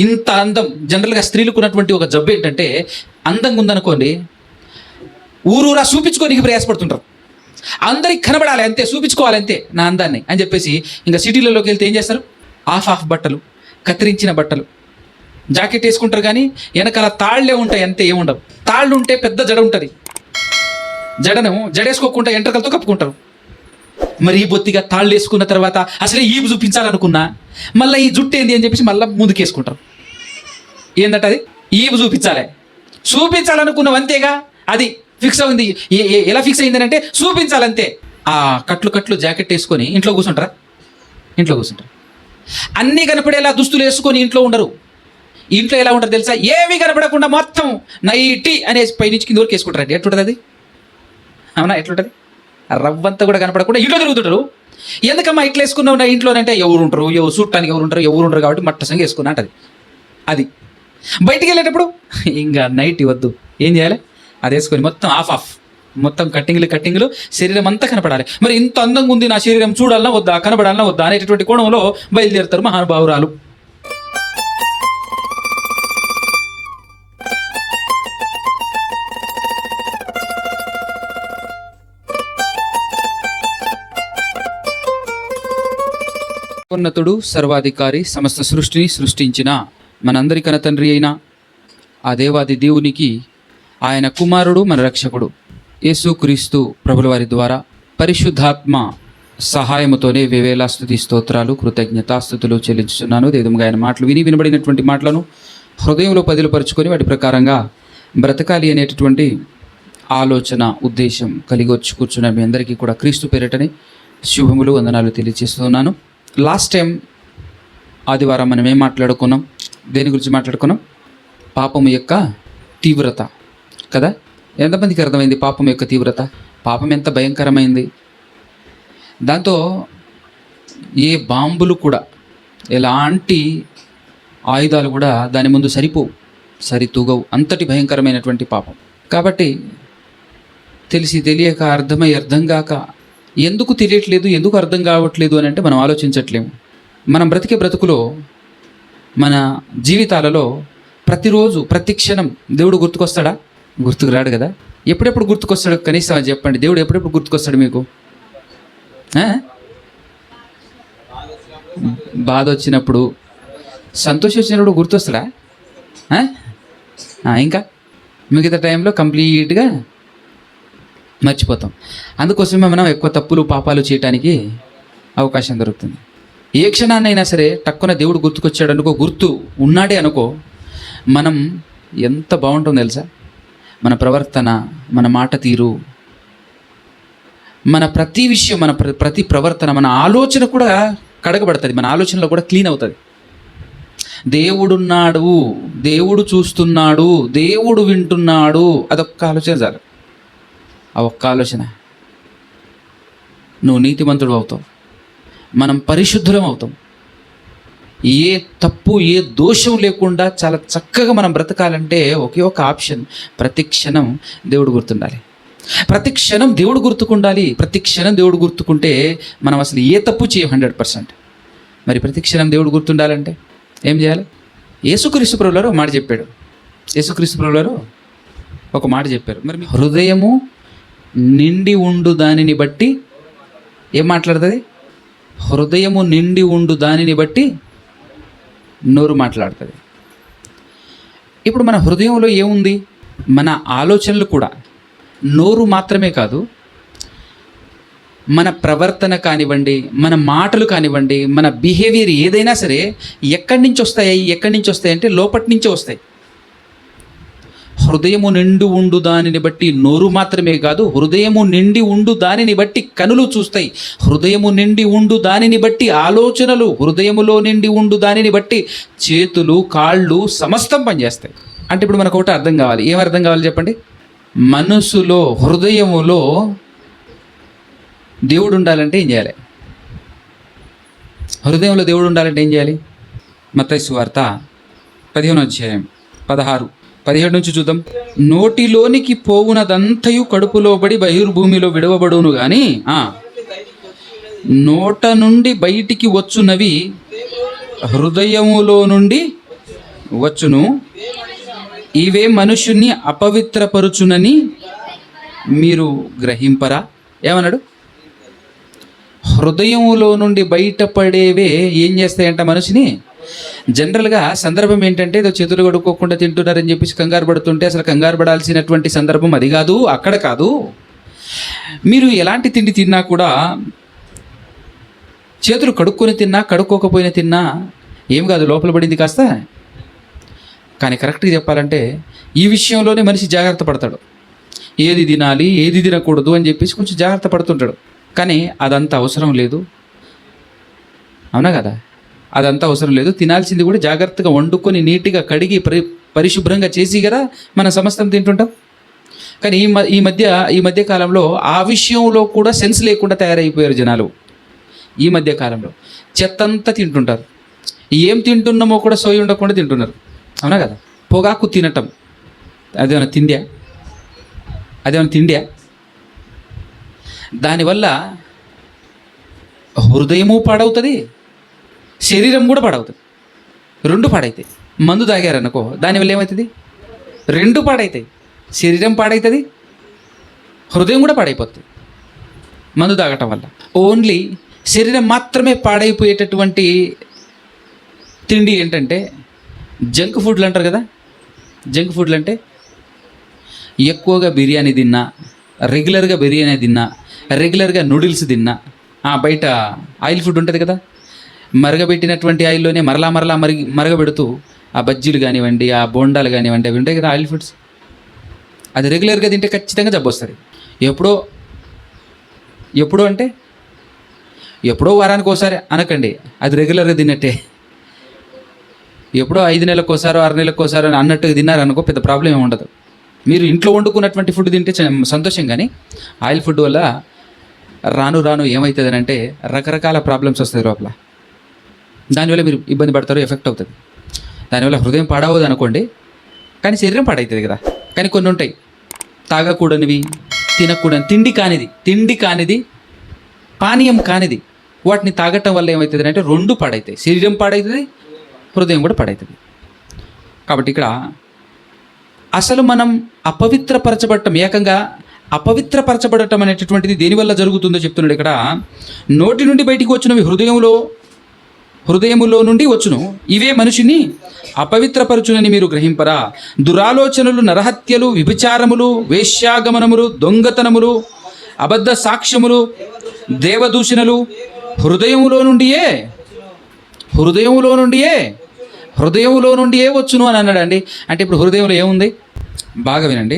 ఇంత అందం. జనరల్గా స్త్రీలకు ఉన్నటువంటి ఒక జబ్బు ఏంటంటే, అందంగా ఉందనుకోండి ఊరూరా చూపించుకోనికి ప్రయాసపడుతుంటారు. అందరికి కనబడాలి అంతే, చూపించుకోవాలి అంతే నా అందాన్ని అని చెప్పేసి ఇంకా సిటీలలోకి వెళ్తే ఏం చేస్తారు, ఆఫ్ బట్టలు, కత్తిరించిన బట్టలు, జాకెట్ వేసుకుంటారు కానీ వెనకాల తాళ్లే ఉంటాయి అంతే, ఏముండవు. తాళ్ళు ఉంటే పెద్ద జడ ఉంటుంది, జడేసుకోకుండా ఎంట్రకలతో కప్పుకుంటారు. మరి ఈ బొత్తిగా తాళ్ళు వేసుకున్న తర్వాత అసలే ఈపు చూపించాలనుకున్నా మళ్ళీ ఈ జుట్టు ఏంది అని చెప్పేసి మళ్ళీ ముందుకేసుకుంటారు. ఏందట అది, ఈపు చూపించాలనుకున్నాం అంతేగా, అది ఫిక్స్ అయింది. ఎలా ఫిక్స్ అయింది అంటే చూపించాలంతే. ఆ కట్లు జాకెట్ వేసుకొని ఇంట్లో కూర్చుంటారు. అన్నీ కనపడేలా దుస్తులు వేసుకొని ఇంట్లో ఉండరు. ఇంట్లో ఎలా ఉంటారు తెలుసా, ఏమీ కనపడకుండా మొత్తం నైటీ అనేసి పైనుంచి కింద వరకు వేసుకుంటారు. ఎట్లుంటుంది అది, అవునా? ఎట్లుంటుంది? రవ్వంతా కూడా కనపడకుండా ఇంట్లో తిరుగుతుంటారు. ఎందుకమ్మా ఇట్లా వేసుకున్నావు నా ఇంట్లోనంటే, ఎవరు చూడటానికి ఎవరు ఉండరు కాబట్టి మట్టసంగా వేసుకున్నా అంటది. అది బయటికి వెళ్ళేటప్పుడు ఇంకా నైట్ వద్దు, ఏం చేయాలి, అది వేసుకొని మొత్తం ఆఫ్ మొత్తం కట్టింగ్లు శరీరం అంతా కనపడాలి. మరి ఇంత అందంగా ఉంది నా శరీరం, చూడాలన్నా వద్దా, కనపడాలన్నా వద్దా అనేటటువంటి కోణంలో బయలుదేరుతారు మహానుభావురాలు. ఉన్నతుడు, సర్వాధికారి, సమస్త సృష్టిని సృష్టించిన మనందరి కన్న తండ్రి అయిన ఆ దేవాది దేవునికి, ఆయన కుమారుడు మన రక్షకుడు యేసుక్రీస్తు ప్రభుల వారి ద్వారా పరిశుద్ధాత్మ సహాయముతోనే వేవేలా స్తుతి స్తోత్రాలు కృతజ్ఞతాస్తుతులు చెల్లించుతున్నాను. దేదుముగా ఆయన మాటలు వినబడినటువంటి మాటలను హృదయంలో పదిలపరుచుకొని వాటి ప్రకారంగా బ్రతకాలి అనేటటువంటి ఆలోచన, ఉద్దేశం కలిగి వచ్చి కూర్చున్న మీ అందరికీ కూడా క్రీస్తు పేరిటని శుభములు, వందనాలు తెలియజేస్తున్నాను. లాస్ట్ టైం ఆదివారం మనం ఏం మాట్లాడుకున్నాం, దేని గురించి మాట్లాడుకున్నాం? పాపము యొక్క తీవ్రత కదా. ఎంతమందికి అర్థమైంది పాపం యొక్క తీవ్రత? పాపం ఎంత భయంకరమైంది, దాంతో ఏ బాంబులు కూడా, ఎలాంటి ఆయుధాలు కూడా దాని ముందు సరితూగవు, అంతటి భయంకరమైనటువంటి పాపం. కాబట్టి తెలిసి తెలియక, అర్థం కాక, ఎందుకు తెలియట్లేదు, ఎందుకు అర్థం కావట్లేదు అని అంటే మనం ఆలోచించట్లేము. మనం బ్రతికే బ్రతుకులో, మన జీవితాలలో ప్రతిరోజు ప్రతి క్షణం దేవుడు గుర్తుకొస్తాడా? గుర్తుకు రాడు కదా. ఎప్పుడెప్పుడు గుర్తుకొస్తాడు కనీసం అది చెప్పండి. దేవుడు ఎప్పుడెప్పుడు గుర్తుకొస్తాడు మీకు? బాధ వచ్చినప్పుడు, సంతోషం వచ్చినప్పుడు గుర్తొస్తాడా? ఇంకా మిగతా టైంలో కంప్లీట్గా మర్చిపోతాం. అందుకోసమే మనం ఎక్కువ తప్పులు, పాపాలు చేయడానికి అవకాశం దొరుకుతుంది. ఏ క్షణాన్నైనా సరే టక్కున దేవుడు గుర్తుకొచ్చాడు అనుకో, గుర్తు ఉన్నాడే అనుకో, మనం ఎంత బాగుంటుందో తెలుసా? మన ప్రవర్తన, మన మాట తీరు, మన ప్రతి విషయం, మన ప్రతి ప్రవర్తన, మన ఆలోచన కూడా కడగబడుతుంది. మన ఆలోచనలో కూడా క్లీన్ అవుతుంది. దేవుడున్నాడు, దేవుడు చూస్తున్నాడు, దేవుడు వింటున్నాడు, అదొక్క ఆలోచన చాలు. ఆ ఒక్క ఆలోచన నువ్వు నీతిమంతుడు అవుతావు, మనం పరిశుద్ధులం అవుతాం. ఏ తప్పు, ఏ దోషం లేకుండా చాలా చక్కగా మనం బ్రతకాలంటే ఒకే ఒక ఆప్షన్, ప్రతి క్షణం దేవుడు గుర్తుండాలి. ప్రతి క్షణం దేవుడు గుర్తుకుండాలి. ప్రతి క్షణం దేవుడు గుర్తుకుంటే మనం అసలు ఏ తప్పు చేయం 100%. మరి ప్రతి క్షణం దేవుడు గుర్తుండాలంటే ఏం చేయాలి? యేసుక్రీస్తు ప్రభువువారు ఒక మాట చెప్పాడు. యేసుక్రీస్తు ప్రభువువారు ఒక మాట చెప్పారు. మరి మీ హృదయము నిండి ఉండు దానిని బట్టి ఏం మాట్లాడుతుంది? హృదయము నిండి ఉండు దానిని బట్టి నోరు మాట్లాడుతుంది. ఇప్పుడు మన హృదయంలో ఏముంది? మన ఆలోచనలు కూడా, నోరు మాత్రమే కాదు, మన ప్రవర్తన కానివ్వండి, మన మాటలు కానివ్వండి, మన బిహేవియర్ ఏదైనా సరే ఎక్కడి నుంచి వస్తాయి అంటే లోపటి నుంచే వస్తాయి. హృదయము నిండి ఉండు దానిని బట్టి నోరు మాత్రమే కాదు, హృదయము నిండి ఉండు దానిని బట్టి కనులు చూస్తాయి, హృదయము నిండి ఉండు దానిని బట్టి ఆలోచనలు, హృదయములో నిండి ఉండు దానిని బట్టి చేతులు, కాళ్ళు సమస్తం పనిచేస్తాయి. అంటే ఇప్పుడు మనకు ఒకటి అర్థం కావాలి. ఏం అర్థం కావాలి చెప్పండి? మనసులో, హృదయములో దేవుడు ఉండాలంటే ఏం చేయాలి? హృదయంలో దేవుడు ఉండాలంటే ఏం చేయాలి? మత్తయి సువార్త 15వ అధ్యాయం 17 నుంచి చూద్దాం. నోటిలోనికి పోవునదంతయు కడుపులో పడి బహిర్భూమిలో విడవబడును గాని నోట నుండి బయటికి వచ్చునవి హృదయములో నుండి వచ్చును, ఇవే మనుషుణ్ణి అపవిత్రపరుచునని మీరు గ్రహింపరా. ఏమన్నాడు? హృదయంలో నుండి బయటపడేవే ఏం చేస్తాయంట మనిషిని. జనరల్గా సందర్భం ఏంటంటే ఏదో చేతులు కడుక్కోకుండా తింటున్నారని చెప్పేసి కంగారు పడుతుంటే అసలు కంగారు పడాల్సినటువంటి సందర్భం అది కాదు, అక్కడ కాదు. మీరు ఎలాంటి తిండి తిన్నా కూడా చేతులు కడుక్కొని తిన్నా కడుక్కోకపోయినా తిన్నా ఏం కాదు, లోపల పడింది కాస్త. కానీ కరెక్ట్గా చెప్పాలంటే ఈ విషయంలోనే మనిషి జాగ్రత్త పడతాడు. ఏది తినాలి ఏది తినకూడదు అని చెప్పేసి కొంచెం జాగ్రత్త పడుతుంటాడు. కానీ అదంతా అవసరం లేదు, అవునా కదా? అదంతా అవసరం లేదు. తినాల్సింది కూడా జాగ్రత్తగా వండుకొని నీట్గా కడిగి పరిశుభ్రంగా చేసి కదా మనం సమస్తం తింటుంటాం. కానీ ఈ మధ్య కాలంలో ఆ విషయంలో కూడా సెన్స్ లేకుండా తయారైపోయారు జనాలు. ఈ మధ్య కాలంలో చెత్తంతా తింటుంటారు. ఏం తింటున్నామో కూడా సోయి ఉండకుండా తింటున్నారు, అవునా కదా? పొగాకు తినటం అదేమైనా తిండియా? దానివల్ల హృదయము పాడవుతుంది, శరీరం కూడా పాడవుతుంది. రెండు పాడవుతాయి. మందు తాగారనుకో దానివల్ల ఏమవుతుంది? రెండు పాడవుతాయి. శరీరం పాడవుతుంది, హృదయం కూడా పాడైపోతుంది మందు తాగటం వల్ల. ఓన్లీ శరీరం మాత్రమే పాడైపోయేటటువంటి తిండి ఏంటంటే జంక్ ఫుడ్లు అంటారు కదా. జంక్ ఫుడ్లు అంటే ఎక్కువగా బిర్యానీ తిన్నా, రెగ్యులర్గా బిర్యానీ తిన్నా, రెగ్యులర్గా నూడిల్స్ తిన్నా, బయట ఆయిల్ ఫుడ్ ఉంటుంది కదా, మరగబెట్టినటువంటి ఆయిల్లోనే మరలా మరగబెడుతూ ఆ బజ్జీలు కానివ్వండి, ఆ బోండాలు కానివ్వండి, అవి ఉంటాయి కదా ఆయిల్ ఫుడ్స్. అది రెగ్యులర్గా తింటే ఖచ్చితంగా జబ్బు వస్తుంది. ఎప్పుడో అంటే ఎప్పుడో వారానికి ఒకసారి అనకండి, అది రెగ్యులర్గా తిన్నట్టే. ఎప్పుడో 5 నెలలకు ఒకసారో 6 నెలలకు ఒకసారో అన్నట్టుగా తిన్నారనుకో పెద్ద ప్రాబ్లం ఏమి ఉండదు. మీరు ఇంట్లో వండుకున్నటువంటి ఫుడ్ తింటే సంతోషం. కానీ ఆయిల్ ఫుడ్ వల్ల రాను ఏమవుతుంది అంటే రకరకాల ప్రాబ్లమ్స్ వస్తాయి లోపల. దానివల్ల మీరు ఇబ్బంది పడతారు, ఎఫెక్ట్ అవుతుంది. దానివల్ల హృదయం పాడవదు అనుకోండి, కానీ శరీరం పాడవుతుంది కదా. కానీ కొన్ని ఉంటాయి తాగకూడనివి, తినకూడని, తిండి కానిది, పానీయం కానిది. వాటిని తాగటం వల్ల ఏమవుతుంది అంటే రెండు పాడవుతాయి, శరీరం పాడవుతుంది, హృదయం కూడా పాడవుతుంది. కాబట్టి ఇక్కడ అసలు మనం ఏకంగా అపవిత్రపరచబడటం అనేటటువంటిది దేనివల్ల జరుగుతుందో చెప్తున్నాడు ఇక్కడ. నోటి నుండి బయటికి వచ్చినవి హృదయములో నుండి వచ్చును, ఇవే మనిషిని అపవిత్రపరచునని మీరు గ్రహింపరా. దురాలోచనలు, నరహత్యలు, వ్యభిచారములు, వేశ్యాగమనములు, దొంగతనములు, అబద్ధ సాక్ష్యములు, దేవదూషణలు హృదయములో నుండియే వచ్చును అని అన్నాడండి. అంటే ఇప్పుడు హృదయంలో ఏముంది? బాగా వినండి,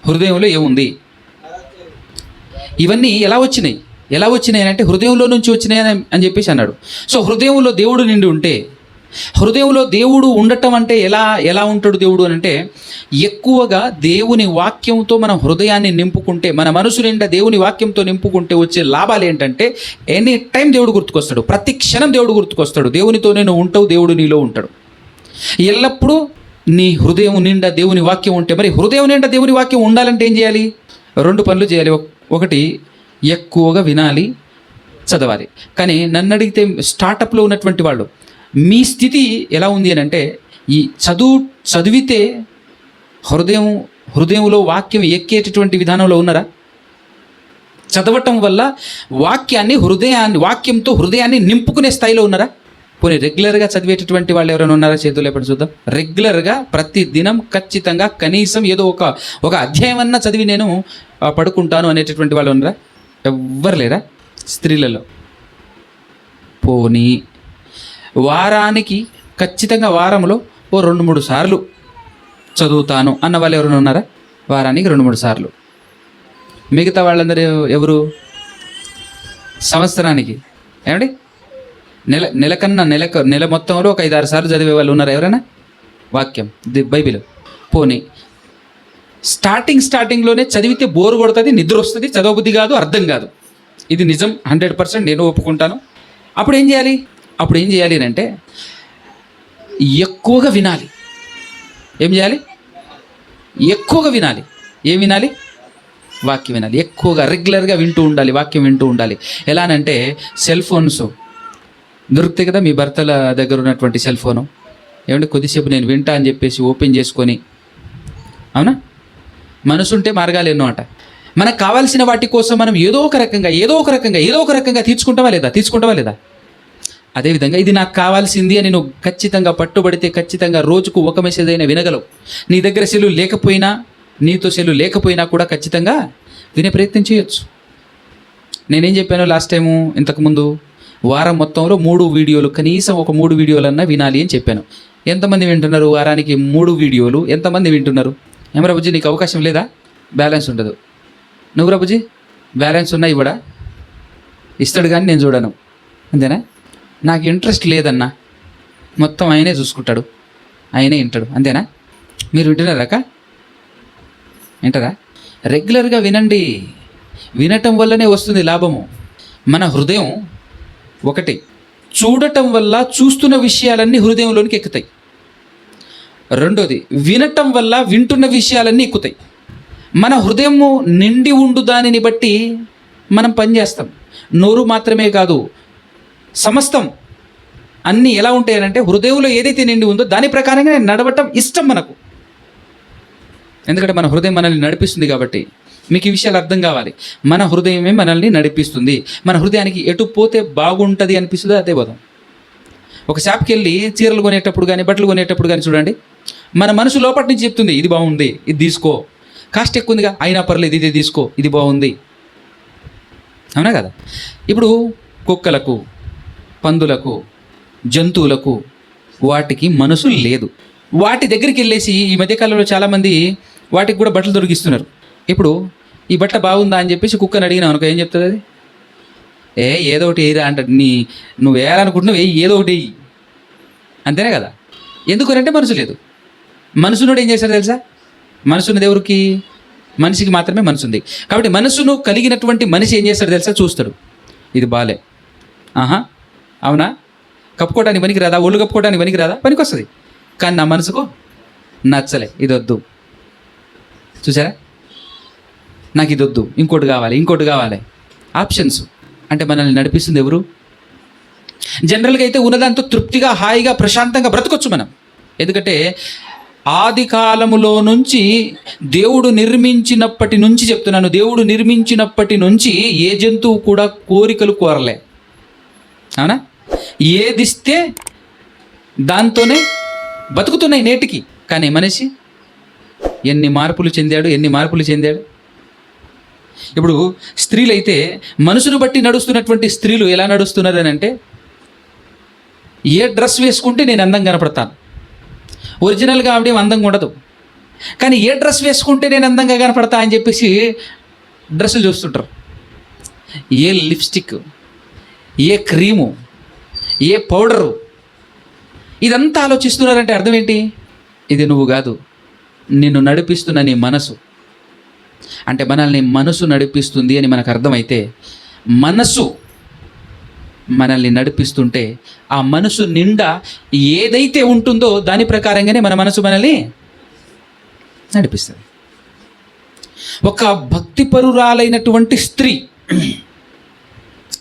హృదయంలో ఏముంది? ఇవన్నీ ఎలా వచ్చినాయి అంటే హృదయంలో నుంచి వచ్చినాయి అని చెప్పేసి అన్నాడు. సో హృదయంలో దేవుడు నిండి ఉంటే, హృదయంలో దేవుడు ఉండటం అంటే ఎలా ఉంటాడు దేవుడు అని అంటే, ఎక్కువగా దేవుని వాక్యంతో మనం హృదయాన్ని నింపుకుంటే, మన మనసు నిండా దేవుని వాక్యంతో నింపుకుంటే వచ్చే లాభాలు ఏంటంటే, ఎనీ టైం దేవుడు గుర్తుకొస్తాడు, ప్రతి క్షణం దేవుడు గుర్తుకొస్తాడు. దేవునితో నేను ఉంటావు, దేవుడు నీలో ఉంటాడు. ఎల్లప్పుడూ నీ హృదయం నిండా దేవుని వాక్యం ఉంటే, మరి హృదయం నిండా దేవుని వాక్యం ఉండాలంటే ఏం చేయాలి? 2 పనులు చేయాలి. ఒకటి, ఎక్కువగా వినాలి, చదవాలి. కానీ నన్ను అడిగితే స్టార్టప్లో ఉన్నటువంటి వాళ్ళు, మీ స్థితి ఎలా ఉంది అని అంటే, ఈ చదివితే హృదయంలో వాక్యం ఎక్కేటటువంటి విధానంలో ఉన్నారా? చదవటం వల్ల వాక్యంతో హృదయాన్ని నింపుకునే స్థాయిలో ఉన్నారా? పోనీ రెగ్యులర్గా చదివేటటువంటి వాళ్ళు ఎవరైనా ఉన్నారా? చేతులు ఎప్పుడు చూద్దాం. రెగ్యులర్గా ప్రతి దినం ఖచ్చితంగా కనీసం ఏదో ఒక అధ్యాయం అన్నా చదివి నేను పడుకుంటాను అనేటటువంటి వాళ్ళు ఉన్నారా? ఎవ్వరు లేరా స్త్రీలలో? పోనీ వారానికి ఖచ్చితంగా వారంలో 2-3 సార్లు చదువుతాను అన్న వాళ్ళు ఎవరైనా ఉన్నారా? వారానికి 2-3 సార్లు. మిగతా వాళ్ళందరూ ఎవరు? సంవత్సరానికి ఏమండి నెల మొత్తంలో ఒక 5-6 సార్లు చదివే వాళ్ళు ఉన్నారా ఎవరైనా? వాక్యం, బైబిల్. పోనీ స్టార్టింగ్లోనే చదివితే బోరు కొడుతుంది, నిద్ర వస్తుంది, చదవబుద్ధి కాదు, అర్థం కాదు. ఇది నిజం, 100% నేను ఒప్పుకుంటాను. అప్పుడు ఏం చేయాలి అంటే ఎక్కువగా వినాలి. ఏం చేయాలి? ఎక్కువగా వినాలి. ఏం వినాలి? వాక్యం వినాలి. ఎక్కువగా రెగ్యులర్గా వింటూ ఉండాలి, వాక్యం వింటూ ఉండాలి. ఎలానంటే సెల్ ఫోన్స్ దొరుకుతాయి కదా, మీ భర్తల దగ్గర ఉన్నటువంటి సెల్ ఫోను ఏమంటే కొద్దిసేపు నేను వింటా అని చెప్పేసి ఓపెన్ చేసుకొని, అవునా, మనసుంటే మార్గాలు ఎన్నో అంట. మనకు కావాల్సిన వాటి కోసం మనం ఏదో ఒక రకంగా తీర్చుకుంటావా లేదా? అదేవిధంగా ఇది నాకు కావాల్సింది అని నువ్వు ఖచ్చితంగా పట్టుబడితే ఖచ్చితంగా రోజుకు ఒక మెసేజ్ అయినా వినగలవు. నీ దగ్గర సెల్లు లేకపోయినా, నీతో సెల్లు లేకపోయినా కూడా ఖచ్చితంగా వినే ప్రయత్నం చేయొచ్చు. నేనేం చెప్పాను లాస్ట్ టైము, ఇంతకుముందు వారం మొత్తంలో 3 వీడియోలు, కనీసం ఒక 3 వీడియోలన్నా వినాలి అని చెప్పాను. ఎంతమంది వింటున్నారు? వారానికి 3 వీడియోలు ఎంతమంది వింటున్నారు? ఏమరాబుజీ నీకు అవకాశం లేదా? బ్యాలెన్స్ ఉండదు. నువ్వు రాబుజీ బ్యాలెన్స్ ఉన్నా ఇవ్వడా? ఇస్తాడు కానీ నేను చూడను, అంతేనా? నాకు ఇంట్రెస్ట్ లేదన్నా, మొత్తం ఆయనే చూసుకుంటాడు, ఆయనే వింటాడు, అంతేనా? మీరు వింటున్నారాక? వింటారా? రెగ్యులర్గా వినండి. వినటం వల్లనే వస్తుంది లాభము. మన హృదయం ఒకటి, చూడటం వల్ల చూస్తున్న విషయాలన్నీ హృదయంలోనికి ఎక్కుతాయి. రెండోది, వినటం వల్ల వింటున్న విషయాలన్నీ ఎక్కుతాయి. మన హృదయము నిండి ఉండు దానిని బట్టి మనం పనిచేస్తాం. నోరు మాత్రమే కాదు, సమస్తం అన్నీ ఎలా ఉంటాయనంటే హృదయంలో ఏదైతే నిండి ఉందో దాని ప్రకారంగా నడవటం ఇష్టం మనకు. ఎందుకంటే మన హృదయం మనల్ని నడిపిస్తుంది కాబట్టి. మీకు ఈ విషయాలు అర్థం కావాలి. మన హృదయమే మనల్ని నడిపిస్తుంది. మన హృదయానికి ఎటు పోతే బాగుంటుంది అనిపిస్తుంది అదే పోదాం. ఒక షాప్కి వెళ్ళి చీరలు కొనేటప్పుడు కానీ, బట్టలు కొనేటప్పుడు కానీ చూడండి, మన మనసు లోపటి నుంచి చెప్తుంది ఇది బాగుంది, ఇది తీసుకో, కాస్ట్ ఎక్కువ ఉందిగా అయినా పర్లేదు ఇది తీసుకో, ఇది బాగుంది, అవునా కదా? ఇప్పుడు కుక్కలకు, పందులకు, జంతువులకు వాటికి మనసు లేదు. వాటి దగ్గరికి వెళ్ళేసి ఈ మధ్యకాలంలో చాలామంది వాటికి కూడా బట్టలు దొరికిస్తున్నారు. ఇప్పుడు ఈ బట్ట బాగుందా అని చెప్పేసి కుక్కని అడిగినా అనుకో, ఏం చెప్తుంది అది? ఏదో ఒకటి వేయరా అంట. నువ్వు వేయాలనుకుంటున్నావు, ఏదో ఒకటి వేయి, అంతేనే కదా? ఎందుకనంటే మనసు లేదు. మనసునుడు ఏం చేశాడు తెలుసా? మనసున్నది ఎవరికి? మనిషికి మాత్రమే మనసు ఉంది. కాబట్టి మనసును కలిగినటువంటి మనిషి ఏం చేస్తాడు తెలుసా? చూస్తాడు, ఇది బాలే, అవునా, కప్పుకోవడానికి పనికి రాదా, ఒళ్ళు కప్పుకోవడానికి పనికి రాదా, పనికి వస్తుంది. కానీ నా మనసుకు నచ్చలే, ఇది వద్దు. చూసారా? నాకు ఇది వద్దు, ఇంకోటి కావాలి. ఆప్షన్స్. అంటే మనల్ని నడిపిస్తుంది ఎవరు? జనరల్గా అయితే ఉన్నదాంతో తృప్తిగా, హాయిగా, ప్రశాంతంగా బ్రతకొచ్చు మనం. ఎందుకంటే ఆది కాలములో నుంచి దేవుడు నిర్మించినప్పటి నుంచి ఏ జంతువు కూడా కోరికలు కోరలే, అవునా? ఏదిస్తే దాంతోనే బతుకుతున్నాయి నేటికి. కానీ మనిషి ఎన్ని మార్పులు చెందాడు. ఇప్పుడు స్త్రీలైతే మనసును బట్టి నడుస్తున్నటువంటి స్త్రీలు ఎలా నడుస్తున్నారు అని అంటే, ఏ డ్రెస్ వేసుకుంటే నేను అందంగా కనపడతాను. ఒరిజినల్గా ఆవిడేం అందంగా ఉండదు, కానీ ఏ డ్రెస్ వేసుకుంటే నేను అందంగా కనపడతా అని చెప్పేసి డ్రెస్సులు చూస్తుంటారు. ఏ లిప్స్టిక్, ఏ క్రీము, ఏ పౌడరు, ఇదంతా ఆలోచిస్తున్నారంటే అర్థం ఏంటి? ఇది నువ్వు కాదు, నిన్ను నడిపిస్తున్న నీ మనసు. అంటే మనల్ని మనసు నడిపిస్తుంది అని మనకు అర్థమైతే, మనసు మనల్ని నడిపిస్తుంటే ఆ మనసు నిండా ఏదైతే ఉంటుందో దాని ప్రకారంగానే మన మనసు మనల్ని నడిపిస్తుంది. ఒక భక్తిపరురాలైనటువంటి స్త్రీ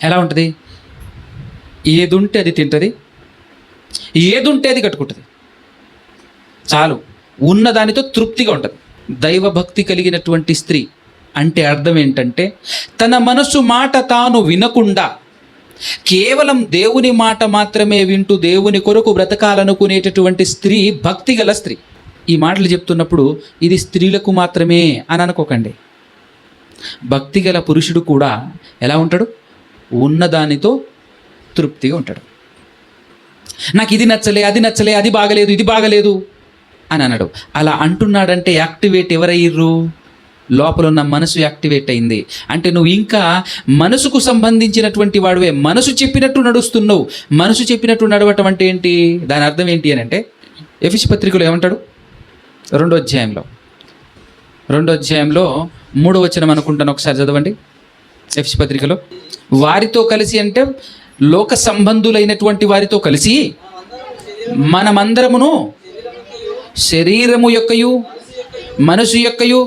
ఎలా ఉంటుంది? ఏదుంటే అది తింటుంది, ఏదుంటే అది కట్టుకుంటుంది, చాలు, ఉన్నదానితో తృప్తిగా ఉంటుంది. దైవభక్తి కలిగినటువంటి స్త్రీ అంటే అర్థం ఏంటంటే, తన మనసు మాట తాను వినకుండా కేవలం దేవుని మాట మాత్రమే వింటూ దేవుని కొరకు బ్రతకాలనుకునేటటువంటి స్త్రీ భక్తి గల స్త్రీ. ఈ మాటలు చెప్తున్నప్పుడు ఇది స్త్రీలకు మాత్రమే అని అనుకోకండి. భక్తి గల పురుషుడు కూడా ఎలా ఉంటాడు? ఉన్నదానితో తృప్తిగా ఉంటాడు. నాకు ఇది నచ్చలే, అది నచ్చలే, అది బాగలేదు, ఇది బాగలేదు అని అన్నాడు. అలా అంటున్నాడంటే యాక్టివేట్ ఎవరయ్యారు? లోపల ఉన్న మనసు యాక్టివేట్ అయింది. అంటే నువ్వు ఇంకా మనసుకు సంబంధించినటువంటి వాడివే. మనసు చెప్పినట్టు నడుస్తున్నావు. మనసు చెప్పినట్టు నడవటం అంటే ఏంటి? దాని అర్థం ఏంటి అని అంటే, ఎఫెసీ పత్రికలో ఏమంటాడు? 2వ అధ్యాయంలో 3వ వచనం అనుకుంటాను, ఒకసారి చదవండి. ఎఫెసీ పత్రికలో వారితో కలిసి అంటే లోక సంబంధులైనటువంటి వారితో కలిసి మనమందరమును శరీరము యొక్కయు మనసు యొక్కయు,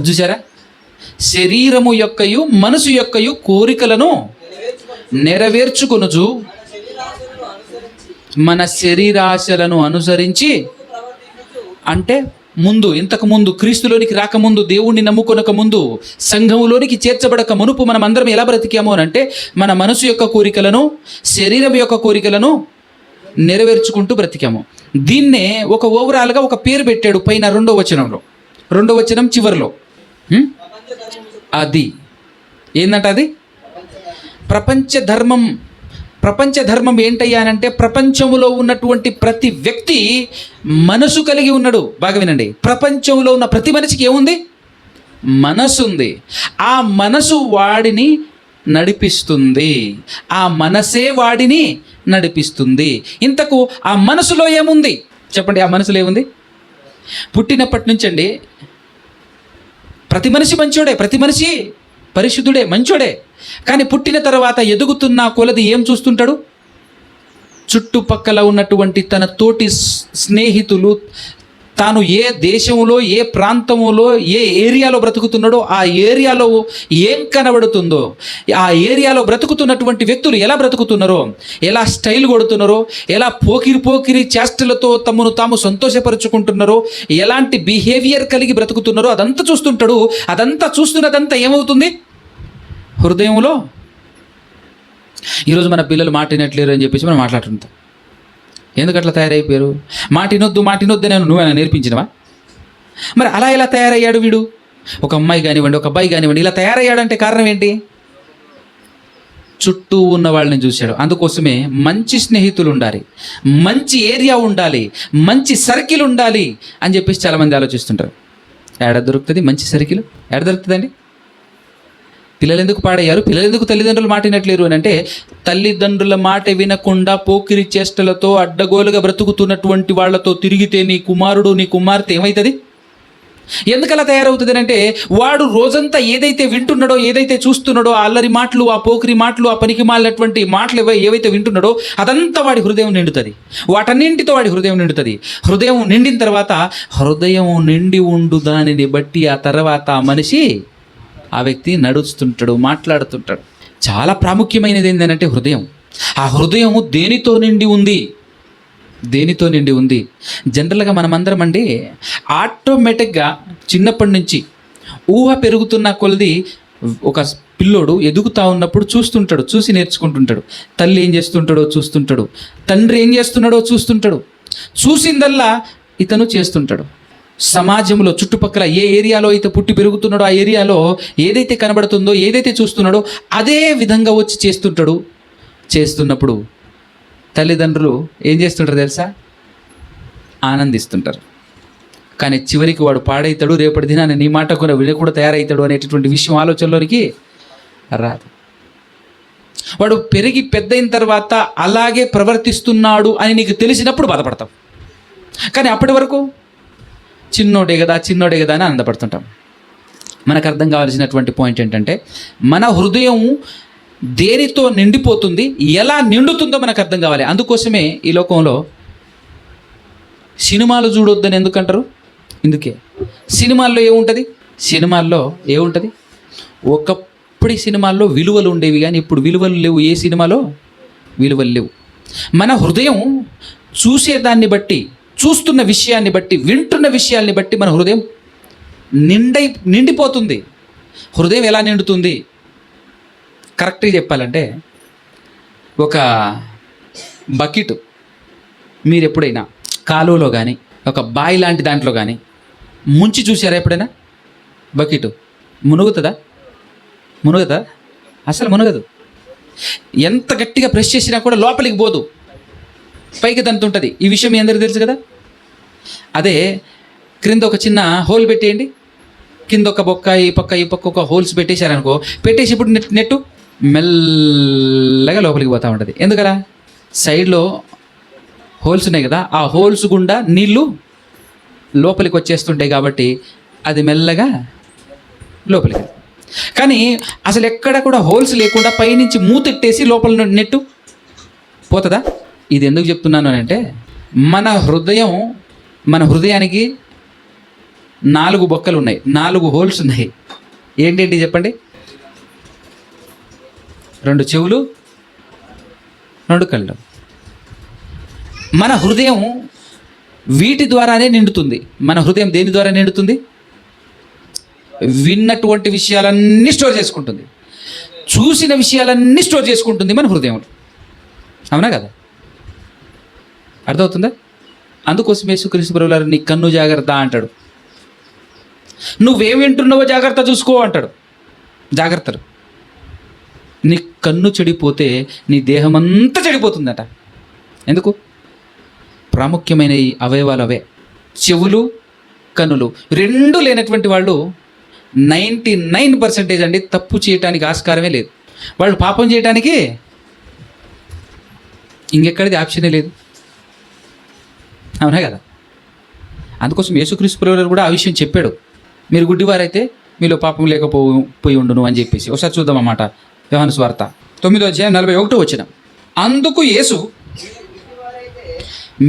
చూసారా? శరీరము యొక్కయు మనసు యొక్కయు కోరికలను నెరవేర్చుకొనుచు మన శరీరాశలను అనుసరించి, అంటే ఇంతకు ముందు క్రీస్తులోనికి రాకముందు, దేవుణ్ణి నమ్ముకొనక ముందు, సంఘములోనికి చేర్చబడక మునుపు మనం అందరం ఎలా బ్రతికాము అని అంటే మన మనసు యొక్క కోరికలను, శరీరం యొక్క కోరికలను నెరవేర్చుకుంటూ బ్రతికాము. దీన్నే ఒక ఓవరాల్గా ఒక పేరు పెట్టాడు పైన 2వ వచనంలో, 2వ వచనం చివరిలో. అది ఏందంట? అది ప్రపంచ ధర్మం ఏంటయ్యా అంటే ప్రపంచంలో ఉన్నటువంటి ప్రతి వ్యక్తి మనసు కలిగి ఉన్నాడు. బాగా వినండి, ప్రపంచంలో ఉన్న ప్రతి మనిషికి ఏముంది? మనసు ఉంది. ఆ మనసు వాడిని నడిపిస్తుంది, ఆ మనసే వాడిని నడిపిస్తుంది. ఇంతకు ఆ మనసులో ఏముంది చెప్పండి? ఆ మనసులో ఏముంది? పుట్టినప్పటి నుంచి అండి ప్రతి మనిషి మంచోడే, ప్రతి మనిషి పరిశుద్ధుడే, మంచోడే. కానీ పుట్టిన తర్వాత ఎదుగుతున్న కొలది ఏం చూస్తుంటాడు? చుట్టుపక్కల ఉన్నటువంటి తన తోటి స్నేహితులు, తాను ఏ దేశంలో, ఏ ప్రాంతంలో, ఏ ఏరియాలో బ్రతుకుతున్నాడో ఆ ఏరియాలో ఏం కనబడుతుందో, ఆ ఏరియాలో బ్రతుకుతున్నటువంటి వ్యక్తులు ఎలా బ్రతుకుతున్నారో, ఎలా స్టైల్ కొడుతున్నారో, ఎలా పోకిరి చేష్టలతో తమను తాము సంతోషపరుచుకుంటున్నారో, ఎలాంటి బిహేవియర్ కలిగి బ్రతుకుతున్నారో అదంతా చూస్తుంటాడు. అదంతా చూస్తున్నదంతా ఏమవుతుంది? హృదయంలో. ఈరోజు మన పిల్లలు మాట వినట్లేరు అని చెప్పేసి మనం మాట్లాడుతుంటాం. ఎందుకు అట్లా తయారైపోయారు? మాటినొద్దు నేను నువ్వేనా నేర్పించినవా? మరి అలా ఎలా తయారయ్యాడు వీడు? ఒక అమ్మాయి కానివ్వండి, ఒక అబ్బాయి కానివ్వండి, ఇలా తయారయ్యాడంటే కారణం ఏంటి? చుట్టూ ఉన్న వాళ్ళని చూశాడు. అందుకోసమే మంచి స్నేహితులు ఉండాలి, మంచి ఏరియా ఉండాలి, మంచి సర్కిల్ ఉండాలి అని చెప్పేసి చాలామంది ఆలోచిస్తుంటారు. ఏడ దొరుకుతుంది మంచి సర్కిల్? ఏడ దొరుకుతుందండి? పిల్లలు ఎందుకు పాడయ్యారు? పిల్లలు ఎందుకు తల్లిదండ్రులు మాట వినట్లేరు అని అంటే తల్లిదండ్రుల మాట వినకుండా పోకిరి చేష్టలతో అడ్డగోలుగా బ్రతుకుతున్నటువంటి వాళ్ళతో తిరిగితే నీ కుమారుడు, నీ కుమార్తె ఏమవుతుంది? ఎందుకలా తయారవుతుంది అంటే వాడు రోజంతా ఏదైతే వింటున్నాడో, ఏదైతే చూస్తున్నాడో, ఆ అల్లరి మాటలు, ఆ పోకిరి మాటలు, ఆ పనికి మాలినటువంటి మాటలు ఏవైతే వింటున్నాడో అదంతా వాడి హృదయం నిండుతుంది. వాటన్నింటితో వాడి హృదయం నిండుతుంది. హృదయం నిండిన తర్వాత, హృదయం నిండి ఉండు దానిని బట్టి ఆ తర్వాత ఆ మనిషి, ఆ వ్యక్తి నడుస్తుంటాడు, మాట్లాడుతుంటాడు. చాలా ప్రాముఖ్యమైనది ఏంటంటే హృదయం. ఆ హృదయం దేనితో నిండి ఉంది? దేనితో నిండి ఉంది? జనరల్గా మనమందరం అండి ఆటోమేటిక్గా చిన్నప్పటి నుంచి ఊహ పెరుగుతున్న కొలది ఒక పిల్లోడు ఎదుగుతూ ఉన్నప్పుడు చూస్తుంటాడు, చూసి నేర్చుకుంటుంటాడు. తల్లి ఏం చేస్తుంటాడో చూస్తుంటాడు, తండ్రి ఏం చేస్తున్నాడో చూస్తుంటాడు. చూసిందల్లా ఇతను చేస్తుంటాడు. సమాజంలో చుట్టుపక్కల ఏ ఏరియాలో అయితే పుట్టి పెరుగుతున్నాడో ఆ ఏరియాలో ఏదైతే కనబడుతుందో, ఏదైతే చూస్తున్నాడో అదే విధంగా వచ్చి చేస్తుంటాడు. చేస్తున్నప్పుడు తల్లిదండ్రులు ఏం చేస్తుంటారు తెలుసా? ఆనందిస్తుంటారు. కానీ చివరికి వాడు పాడైతాడు, రేపటి దినాన్ని నీ మాట కూడా తయారవుతాడు అనేటటువంటి విషయం ఆలోచనలోనికి రాదు. వాడు పెరిగి పెద్దయిన తర్వాత అలాగే ప్రవర్తిస్తున్నాడు అని నీకు తెలిసినప్పుడు బాధపడతావు. కానీ అప్పటి వరకు చిన్నోడే కదా అని ఆనందపడుతుంటాం. మనకు అర్థం కావాల్సినటువంటి పాయింట్ ఏంటంటే మన హృదయం దేనితో నిండిపోతుంది, ఎలా నిండుతుందో మనకు అర్థం కావాలి. అందుకోసమే ఈ లోకంలో సినిమాలు చూడొద్దని ఎందుకంటారు? ఇందుకే. సినిమాల్లో ఏముంటుంది? ఒకప్పటి సినిమాల్లో విలువలు ఉండేవి, కానీ ఇప్పుడు విలువలు లేవు. ఏ సినిమాలో విలువలు లేవు. మన హృదయం చూసేదాన్ని బట్టి, చూస్తున్న విషయాన్ని బట్టి, వింటున్న విషయాల్ని బట్టి మన హృదయం నిండిపోతుంది. హృదయం ఎలా నిండుతుంది? కరెక్ట్గా చెప్పాలంటే ఒక బకెట్ మీరు ఎప్పుడైనా కాలువలో కానీ ఒక బావి లాంటి దాంట్లో కానీ ముంచి చూసారా ఎప్పుడైనా? బకెట్ మునుగుతుందా? అసలు మునగదు. ఎంత గట్టిగా ప్రెస్ చేసినా కూడా లోపలికి పోదు, పైకి తంతుంటుంది. ఈ విషయం మీ అందరికీ తెలుసు కదా. అదే క్రింద ఒక చిన్న హోల్ పెట్టేయండి, కింద ఒక బొక్క, ఈ పక్క ఒక హోల్స్ పెట్టేశారనుకో, పెట్టేసి ఇప్పుడు నెట్టు మెల్లగా లోపలికి పోతూ ఉంటుంది. ఎందుకలా? సైడ్లో హోల్స్ ఉన్నాయి కదా, ఆ హోల్స్ గుండా నీళ్ళు లోపలికి వచ్చేస్తుంటాయి కాబట్టి అది మెల్లగా లోపలికి. కానీ అసలు ఎక్కడ కూడా హోల్స్ లేకుండా పైనుంచి మూతెట్టేసి లోపల నెట్టు పోతుందా? ఇది ఎందుకు చెప్తున్నాను అంటే మన హృదయానికి 4 బొక్కలు ఉన్నాయి, 4 హోల్స్ ఉన్నాయి. ఏంటంటే చెప్పండి? 2 చెవులు, 2 కళ్ళు. మన హృదయం వీటి ద్వారానే నిండుతుంది. మన హృదయం దేని ద్వారా నిండుతుంది? విన్నటువంటి విషయాలన్నీ స్టోర్ చేసుకుంటుంది, చూసిన విషయాలన్నీ స్టోర్ చేసుకుంటుంది మన హృదయంలో. అవునా కదా? అర్థమవుతుందా? అందుకోసం యేసుక్రీస్తు ప్రభువువారు నీ కన్ను జాగ్రత్త అంటాడు. నువ్వేం వింటున్నావో జాగ్రత్త చూసుకో అంటాడు. జాగ్రత్తలు. నీ కన్ను చెడిపోతే నీ దేహమంతా చెడిపోతుందట. ఎందుకు? ప్రాముఖ్యమైన ఈ అవయవాలు అవే. చెవులు, కన్నులు రెండు లేనటువంటి వాళ్ళు 99% అండి తప్పు చేయటానికి ఆస్కారమే లేదు. వాళ్ళు పాపం చేయటానికి ఇంకెక్కడిది ఆప్షనే లేదు. అవునా కదా? అందుకోసం యేసుక్రీస్తు ప్రభువువారు కూడా ఆ విషయం చెప్పాడు. మీరు గుడ్డివారైతే మీలో పాపం లేకపోయి ఉండును అని చెప్పేసి. ఒకసారి చూద్దాం అన్నమాట. యోహాను సువార్త 9:41. అందుకు యేసు,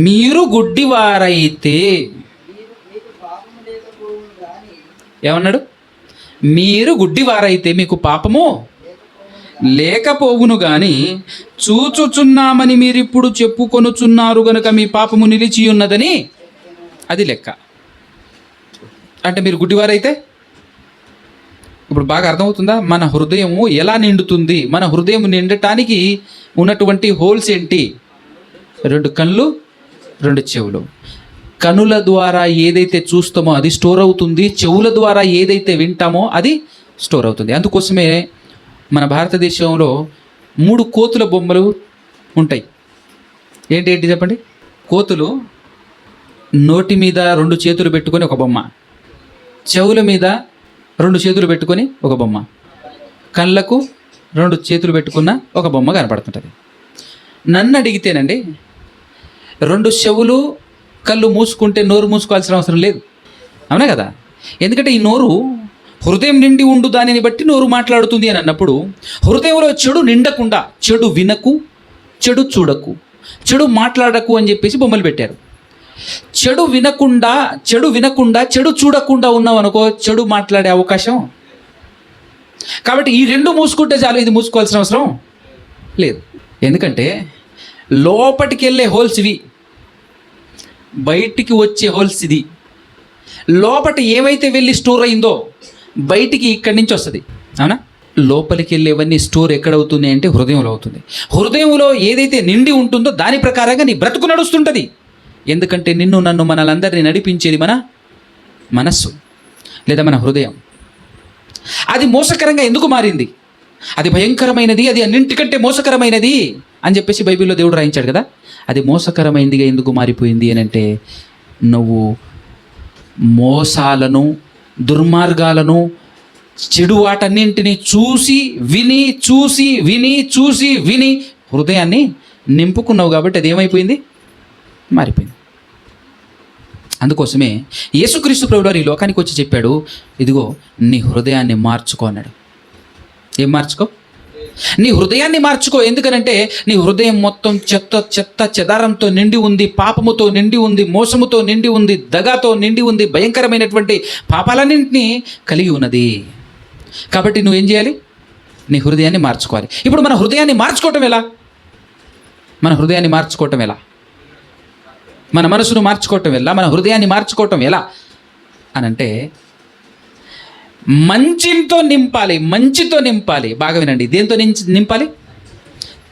మీరు గుడ్డివారైతే, ఏమన్నాడు? మీరు గుడ్డివారైతే మీకు పాపము లేకపోవును గాని చూచుచున్నామని మీరిప్పుడు చెప్పుకొనుచున్నారు గనుక మీ పాపము నిలిచి ఉన్నదని అది లెక్క. అంటే మీరు గుడ్డివారైతే ఇప్పుడు బాగా అర్థమవుతుందా? మన హృదయము ఎలా నిండుతుంది? మన హృదయం నిండటానికి ఉన్నటువంటి హోల్స్ ఏంటి? 2 కళ్ళు, 2 చెవులు. కనుల ద్వారా ఏదైతే చూస్తామో అది స్టోర్ అవుతుంది, చెవుల ద్వారా ఏదైతే వింటామో అది స్టోర్ అవుతుంది. అందుకోసమే మన భారతదేశంలో 3 కోతుల బొమ్మలు ఉంటాయి. ఏంటి చెప్పండి? కోతులు నోటి మీద 2 చేతులు పెట్టుకొని ఒక బొమ్మ, చెవుల మీద 2 చేతులు పెట్టుకొని ఒక బొమ్మ, కళ్ళకు 2 చేతులు పెట్టుకున్న ఒక బొమ్మ కనపడుతుంటుంది. నన్ను అడిగితేనండి 2 చెవులు, కళ్ళు మూసుకుంటే నోరు మూసుకోవాల్సిన అవసరం లేదు. అవునా కదా? ఎందుకంటే ఈ నోరు హృదయం నిండి ఉండు దానిని బట్టి నోరు మాట్లాడుతుంది అని అన్నప్పుడు హృదయంలో చెడు నిండకుండా, చెడు వినకు, చెడు చూడకు, చెడు మాట్లాడకు అని చెప్పేసి బొమ్మలు పెట్టారు. చెడు వినకుండా, చెడు చూడకుండా ఉన్నావు అనుకో, చెడు మాట్లాడే అవకాశం. కాబట్టి ఈ 2 మూసుకుంటే చాలు, ఇది మూసుకోవాల్సిన అవసరం లేదు. ఎందుకంటే లోపలికి వెళ్ళే హోల్స్ ఇవి, బయటికి వచ్చే హోల్స్ ఇది. లోపల ఏమైతే వెళ్ళి స్టోర్ అయిందో బయటికి ఇక్కడి నుంచి వస్తుంది. అవునా? లోపలికి వెళ్ళేవన్నీ స్టోర్ ఎక్కడవుతుంది అంటే హృదయంలో అవుతుంది. హృదయంలో ఏదైతే నిండి ఉంటుందో దాని ప్రకారంగా నీ బ్రతుకు నడుస్తుంటుంది. ఎందుకంటే నిన్ను నన్ను మనలందరినీ నడిపించేది మన మనస్సు లేదా మన హృదయం. అది మోసకరంగా ఎందుకు మారింది? అది భయంకరమైనది, అది అన్నింటికంటే మోసకరమైనది అని చెప్పేసి బైబిల్లో దేవుడు రాయించాడు కదా. అది మోసకరమైనదిగా ఎందుకు మారిపోయింది అని అంటే, నువ్వు మోసాలను, దుర్మార్గాలను, చెడు వాటన్నింటినీ చూసి విని హృదయాన్ని నింపుకున్నావు కాబట్టి అది ఏమైపోయింది? మారిపోయింది. అందుకోసమే యేసుక్రీస్తు ప్రభువువారు ఈ లోకానికి వచ్చి చెప్పాడు, ఇదిగో నీ హృదయాన్ని మార్చుకో అన్నాడు. ఏం మార్చుకో? నీ హృదయాన్ని మార్చుకో. ఎందుకనంటే నీ హృదయం మొత్తం చెత్త చెదారంతో నిండి ఉంది, పాపముతో నిండి ఉంది, మోసముతో నిండి ఉంది, దగాతో నిండి ఉంది, భయంకరమైనటువంటి పాపాలన్నింటినీ కలిగి ఉన్నది. కాబట్టి నువ్వేం చేయాలి? నీ హృదయాన్ని మార్చుకోవాలి. ఇప్పుడు మన హృదయాన్ని మార్చుకోవటం ఎలా? మన హృదయాన్ని మార్చుకోవటం ఎలా? మన మనసును మార్చుకోవటం ఎలా? మన హృదయాన్ని మార్చుకోవటం ఎలా అనంటే, మంచితో నింపాలి. బాగా వినండి. దేంతో నింపాలి?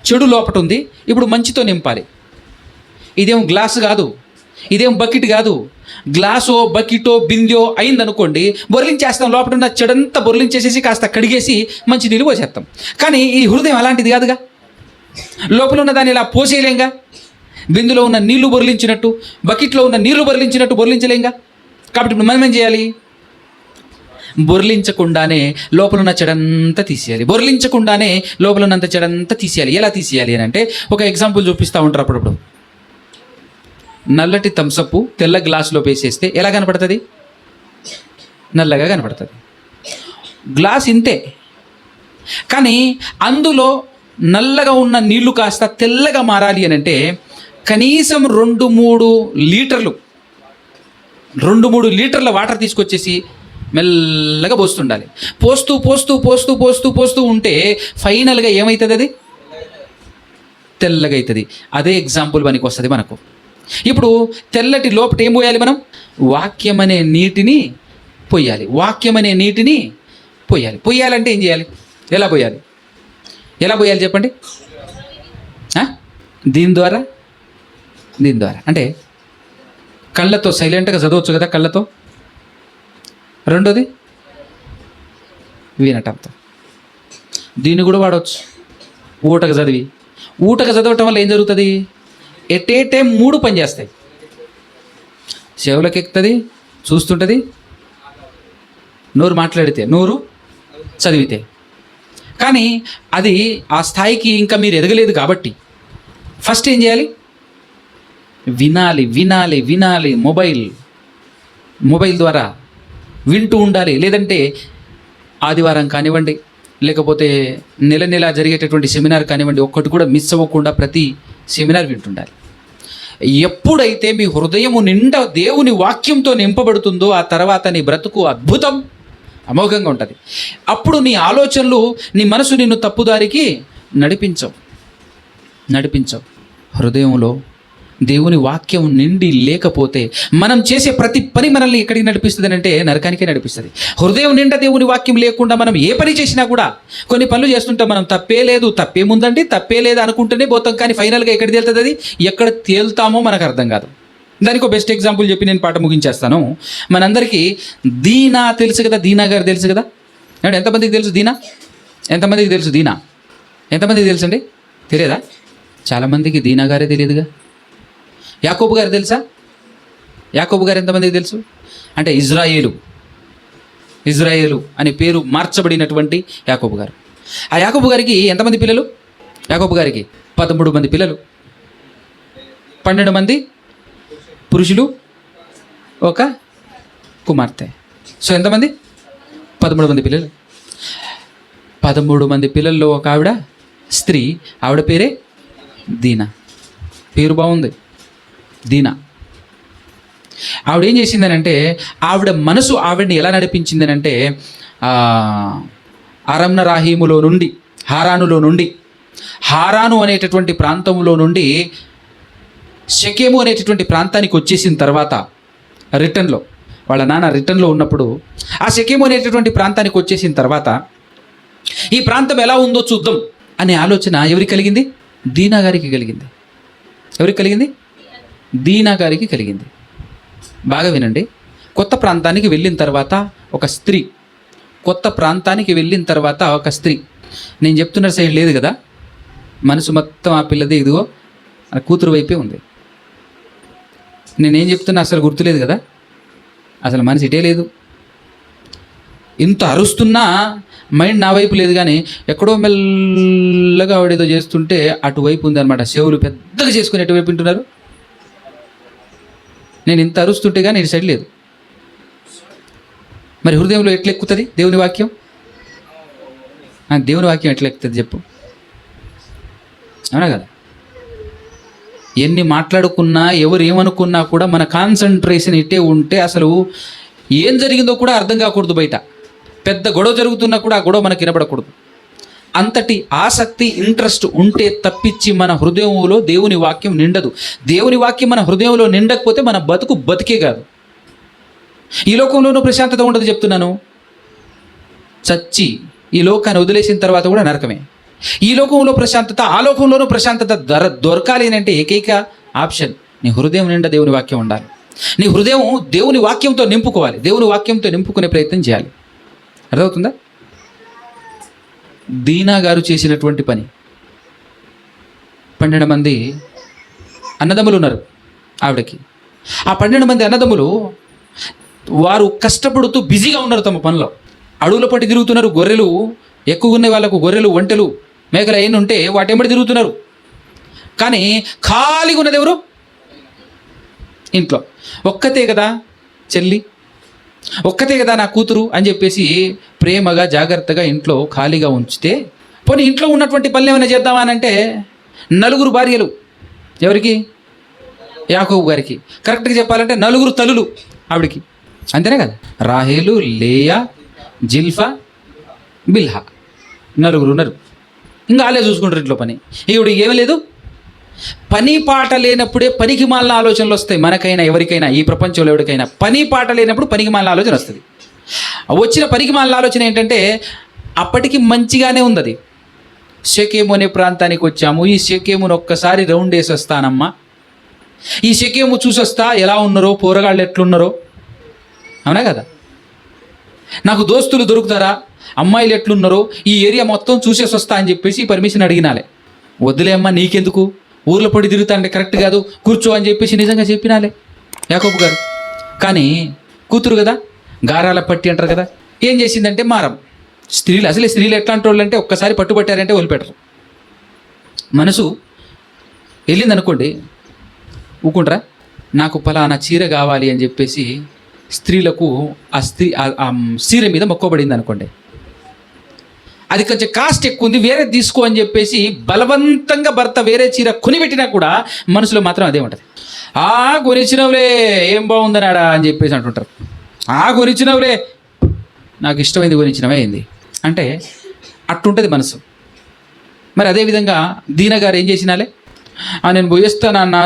చెడు లోపట ఉంది, ఇప్పుడు మంచితో నింపాలి. ఇదేం గ్లాసు కాదు, ఇదేం బకెట్ కాదు. గ్లాసో బకెటో బిందో అయిందనుకోండి, బొర్లించేస్తాం. లోపల ఉన్న చెడంతా బొర్లించేసేసి కాస్త కడిగేసి మంచి నీళ్ళు పోసేస్తాం. కానీ ఈ హృదయం అలాంటిది కాదుగా. లోపల ఉన్న దాన్ని ఇలా పోసేయలేంగా. బిందులో ఉన్న నీళ్లు బొర్లించినట్టు, బకెట్లో ఉన్న నీళ్లు బొర్లించినట్టు బొర్లించలేంగా. కాబట్టి ఇప్పుడు మనం ఏం చేయాలి? బొర్లించకుండానే లోపలున్న చెడంతా తీసేయాలి. బొర్లించకుండానే లోపలున్నంత చెడంతా తీసేయాలి. ఎలా తీసేయాలి అని అంటే, ఒక ఎగ్జాంపుల్ చూపిస్తూ ఉంటారు అప్పుడప్పుడు. నల్లటి థమ్సప్ తెల్ల గ్లాసులో వేసేస్తే ఎలా కనపడుతుంది? నల్లగా కనపడుతుంది. గ్లాస్ ఇంతే, కానీ అందులో నల్లగా ఉన్న నీళ్లు కాస్త తెల్లగా మారాలి అని అంటే కనీసం 2-3 లీటర్ల వాటర్ తీసుకొచ్చేసి మెల్లగా పోస్తుండాలి. పోస్తూ ఉంటే ఫైనల్గా ఏమవుతుంది? అది తెల్లగా అవుతుంది. అదే ఎగ్జాంపుల్ పనికి వస్తుంది మనకు. ఇప్పుడు తెల్లటి లోపట ఏం పోయాలి మనం? వాక్యం అనే నీటిని పొయ్యాలి. వాక్యం అనే నీటిని పొయ్యాలంటే ఏం చేయాలి? ఎలా పోయాలి చెప్పండి? దీని ద్వారా అంటే కళ్ళతో సైలెంట్గా చదవచ్చు కదా, కళ్ళతో. రెండోది వినటంతో. దీన్ని కూడా వాడవచ్చు. ఊటగా చదవటం వల్ల ఏం జరుగుతుంది? ఎట్ ఏ టైం 3 పని చేస్తాయి. చెవులకు ఎక్కుతుంది, చూస్తుంటుంది, నోరు మాట్లాడితే, నోరు చదివితే. కానీ అది ఆ స్థాయికి ఇంకా మీరు ఎదగలేదు కాబట్టి ఫస్ట్ ఏం చేయాలి? వినాలి. మొబైల్ ద్వారా వింటూ ఉండాలి. లేదంటే ఆదివారం కానివ్వండి, లేకపోతే నెల జరిగేటటువంటి సెమినార్ కానివ్వండి, ఒక్కటి కూడా మిస్ అవ్వకుండా ప్రతి సెమినార్ వింటుండాలి. ఎప్పుడైతే మీ హృదయము నిండా దేవుని వాక్యంతో నింపబడుతుందో ఆ తర్వాత నీ బ్రతుకు అద్భుతం, అమోఘంగా ఉంటుంది. అప్పుడు నీ ఆలోచనలు, నీ మనసు నిన్ను తప్పుదారికి నడిపించవు. హృదయంలో దేవుని వాక్యం నిండి లేకపోతే మనం చేసే ప్రతి పని మనల్ని ఎక్కడికి నడిపిస్తుంది అంటే నరకానికే నడిపిస్తుంది. హృదయం నిండా దేవుని వాక్యం లేకుండా మనం ఏ పని చేసినా కూడా, కొన్ని పనులు చేస్తుంటాం మనం, తప్పే లేదు అనుకుంటూనే పోతాం. కానీ ఫైనల్గా ఎక్కడ తేలుతుంది? అది ఎక్కడ తేలుతామో మనకు అర్థం కాదు. దానికి ఒక బెస్ట్ ఎగ్జాంపుల్ చెప్పి నేను పాట ముగించేస్తాను. మనందరికీ దీనా తెలుసు కదా, దీనా గారు తెలుసు కదా. అంటే ఎంతమందికి తెలుసు దీనా? ఎంతమందికి తెలుసు అండి? తెలియదా? చాలామందికి దీనా గారే తెలియదుగా. యాకోబు గారు తెలుసా? యాకోబు గారు ఎంతమందికి తెలుసు? అంటే ఇజ్రాయేలు అనే పేరు మార్చబడినటువంటి యాకోబు గారు. ఆ యాకోబు గారికి ఎంతమంది పిల్లలు? యాకోబు గారికి 13 మంది పిల్లలు, 12 మంది పురుషులు, ఒక కుమార్తె. సో ఎంతమంది? 13 మంది పిల్లలు. 13 మంది పిల్లల్లో ఒక ఆవిడ స్త్రీ, ఆవిడ పేరే దీనా. పేరు బాగుంది, దీనా. ఆవిడ ఏం చేసిందనంటే, ఆవిడ మనసు ఆవిడని ఎలా నడిపించిందనంటే, అరంనరాహీములో నుండి, హారాను అనేటటువంటి ప్రాంతంలో నుండి షెకెము అనేటటువంటి ప్రాంతానికి వచ్చేసిన తర్వాత, రిటర్న్లో వాళ్ళ నాన్న రిటర్న్లో ఉన్నప్పుడు ఆ షెకెము అనేటటువంటి ప్రాంతానికి వచ్చేసిన తర్వాత, ఈ ప్రాంతం ఎలా ఉందో చూద్దాం అనే ఆలోచన ఎవరికి కలిగింది? దీనా గారికి కలిగింది. ఎవరికి కలిగింది? దీనా గారికి కలిగింది. బాగా వినండి. కొత్త ప్రాంతానికి వెళ్ళిన తర్వాత ఒక స్త్రీ, నేను చెప్తున్న సైడ్ లేదు కదా, మనసు మొత్తం ఆ పిల్లది ఇదిగో ఆ కూతురు వైపే ఉంది. నేనేం చెప్తున్నా అసలు గుర్తులేదు కదా, అసలు మనసు ఇటే లేదు. ఇంత అరుస్తున్నా మైండ్ నా వైపు లేదు. కానీ ఎక్కడో మెల్లగా ఆవిడేదో చేస్తుంటే అటువైపు ఉంది అనమాట. చెవులు పెద్దగా చేసుకుని ఎటువైపు వింటున్నారు. నేను ఇంత అరుస్తుంటే కానీ ఇటు సైడ్ లేదు. మరి హృదయంలో ఎట్లా ఎక్కుతుంది దేవుని వాక్యం? దేవుని వాక్యం ఎట్లా ఎక్కుతుంది చెప్పు? అవునా కదా? ఎన్ని మాట్లాడుకున్నా, ఎవరు ఏమనుకున్నా కూడా మన కాన్సన్ట్రేషన్ ఇట్టే ఉంటే అసలు ఏం జరిగిందో కూడా అర్థం కాకూడదు. బయట పెద్ద గొడవ జరుగుతున్నా కూడా ఆ గొడవ మనకి వినబడకూడదు. అంతటి ఆసక్తి, ఇంట్రెస్ట్ ఉంటే తప్పించి మన హృదయంలో దేవుని వాక్యం నిండదు. దేవుని వాక్యం మన హృదయంలో నిండకపోతే మన బతికే కాదు. ఈ లోకంలోనూ ప్రశాంతత ఉండదు చెప్తున్నాను. చచ్చి ఈ లోకాన్ని వదిలేసిన తర్వాత కూడా నరకమే. ఈ లోకంలో ప్రశాంతత, ఆ లోకంలోనూ ప్రశాంతత దొరకాలి అంటే ఏకైక ఆప్షన్ నీ హృదయం నిండా దేవుని వాక్యం ఉండాలి. నీ హృదయం దేవుని వాక్యంతో నింపుకోవాలి. దేవుని వాక్యంతో నింపుకునే ప్రయత్నం చేయాలి. అర్థమవుతుందా? దీనా గారు చేసినటువంటి పని. 12 మంది అన్నదమ్ములు ఉన్నారు ఆవిడకి. ఆ 12 మంది అన్నదమ్ములు వారు కష్టపడుతూ బిజీగా ఉన్నారు తమ పనిలో. అడవుల పట్టి తిరుగుతున్నారు. గొర్రెలు ఎక్కువ ఉన్నాయి వాళ్ళకు, గొర్రెలు, ఒంటెలు, మేకలు అయిన ఉంటే వాటెంబడి తిరుగుతున్నారు. కానీ ఖాళీగా ఉన్నది ఎవరు? ఇంట్లో. ఒక్కతే కదా చెల్లి, ఒక్కతే కదా నా కూతురు అని చెప్పేసి ప్రేమగా జాగ్రత్తగా ఇంట్లో ఖాళీగా ఉంచితే, పోనీ ఇంట్లో ఉన్నటువంటి పనులు ఏమైనా చేద్దామా అని అంటే 4 భార్యలు. ఎవరికి? యాకోబు గారికి. కరెక్ట్గా చెప్పాలంటే 4 తల్లులు ఆవిడికి. అంతేనే కదా? రాహేలు, లేయా, జిల్ఫా, బిల్హా, 4 ఉన్నారు. ఇంకా వాళ్ళే చూసుకుంటారు ఇంట్లో పని. ఈవిడ ఏమీ లేదు, పని పాట లేనప్పుడే పనికి మాలిన ఆలోచనలు వస్తాయి. మనకైనా ఎవరికైనా, ఈ ప్రపంచంలో ఎవరికైనా పని పాట లేనప్పుడు పనికి మాలిన ఆలోచన వస్తుంది. వచ్చిన పనికి మాలిన ఆలోచన ఏంటంటే అప్పటికి మంచిగానే ఉంది. అది షెకెము అనే ప్రాంతానికి వచ్చాము, ఈ షెకెమును ఒక్కసారి రౌండ్ వేసి వస్తానమ్మా, ఈ షెకెము చూసొస్తా ఎలా ఉన్నారో, పోరగాళ్ళు ఎట్లున్నారో, అవునా కదా, నాకు దోస్తులు దొరుకుతారా, అమ్మాయిలు ఎట్లున్నారో ఈ ఏరియా మొత్తం చూసేసి వస్తా అని చెప్పేసి పర్మిషన్ అడిగినాలే. వద్దులే అమ్మా నీకెందుకు, ఊర్లో పడి తిరుగుతా అంటే కరెక్ట్ కాదు, కూర్చో అని చెప్పేసి నిజంగా చెప్పినాలే యాకోబు గారు. కానీ కూతురు కదా, గారాల పట్టి అంటారు కదా, ఏం చేసిందంటే మారం. స్త్రీలు అసలే స్త్రీలు ఎట్లాంటి వాళ్ళు అంటే ఒక్కసారి పట్టుబట్టారంటే వదిలిపెట్టరు. మనసు వెళ్ళింది అనుకోండి, ఊకుంటారా? నాకు పలానా చీర కావాలి అని చెప్పేసి స్త్రీలకు ఆ చీర మీద మొక్కబడింది అనుకోండి, అది కొంచెం కాస్ట్ ఎక్కువ ఉంది, వేరే తీసుకో అని చెప్పేసి బలవంతంగా భర్త వేరే చీర కొనిపెట్టినా కూడా మనసులో మాత్రం అదే ఉంటుంది. కొనిచ్చినవులే, ఏం బాగుందనాడా అని చెప్పేసి అంటుంటారు. కొనిచ్చినవులే, నాకు ఇష్టమైంది కొనిచ్చినవే అయింది అంటే అట్టుంటుంది మనసు. మరి అదేవిధంగా దీనగారు ఏం చేసినాలే, నేను పోయేస్తానన్నా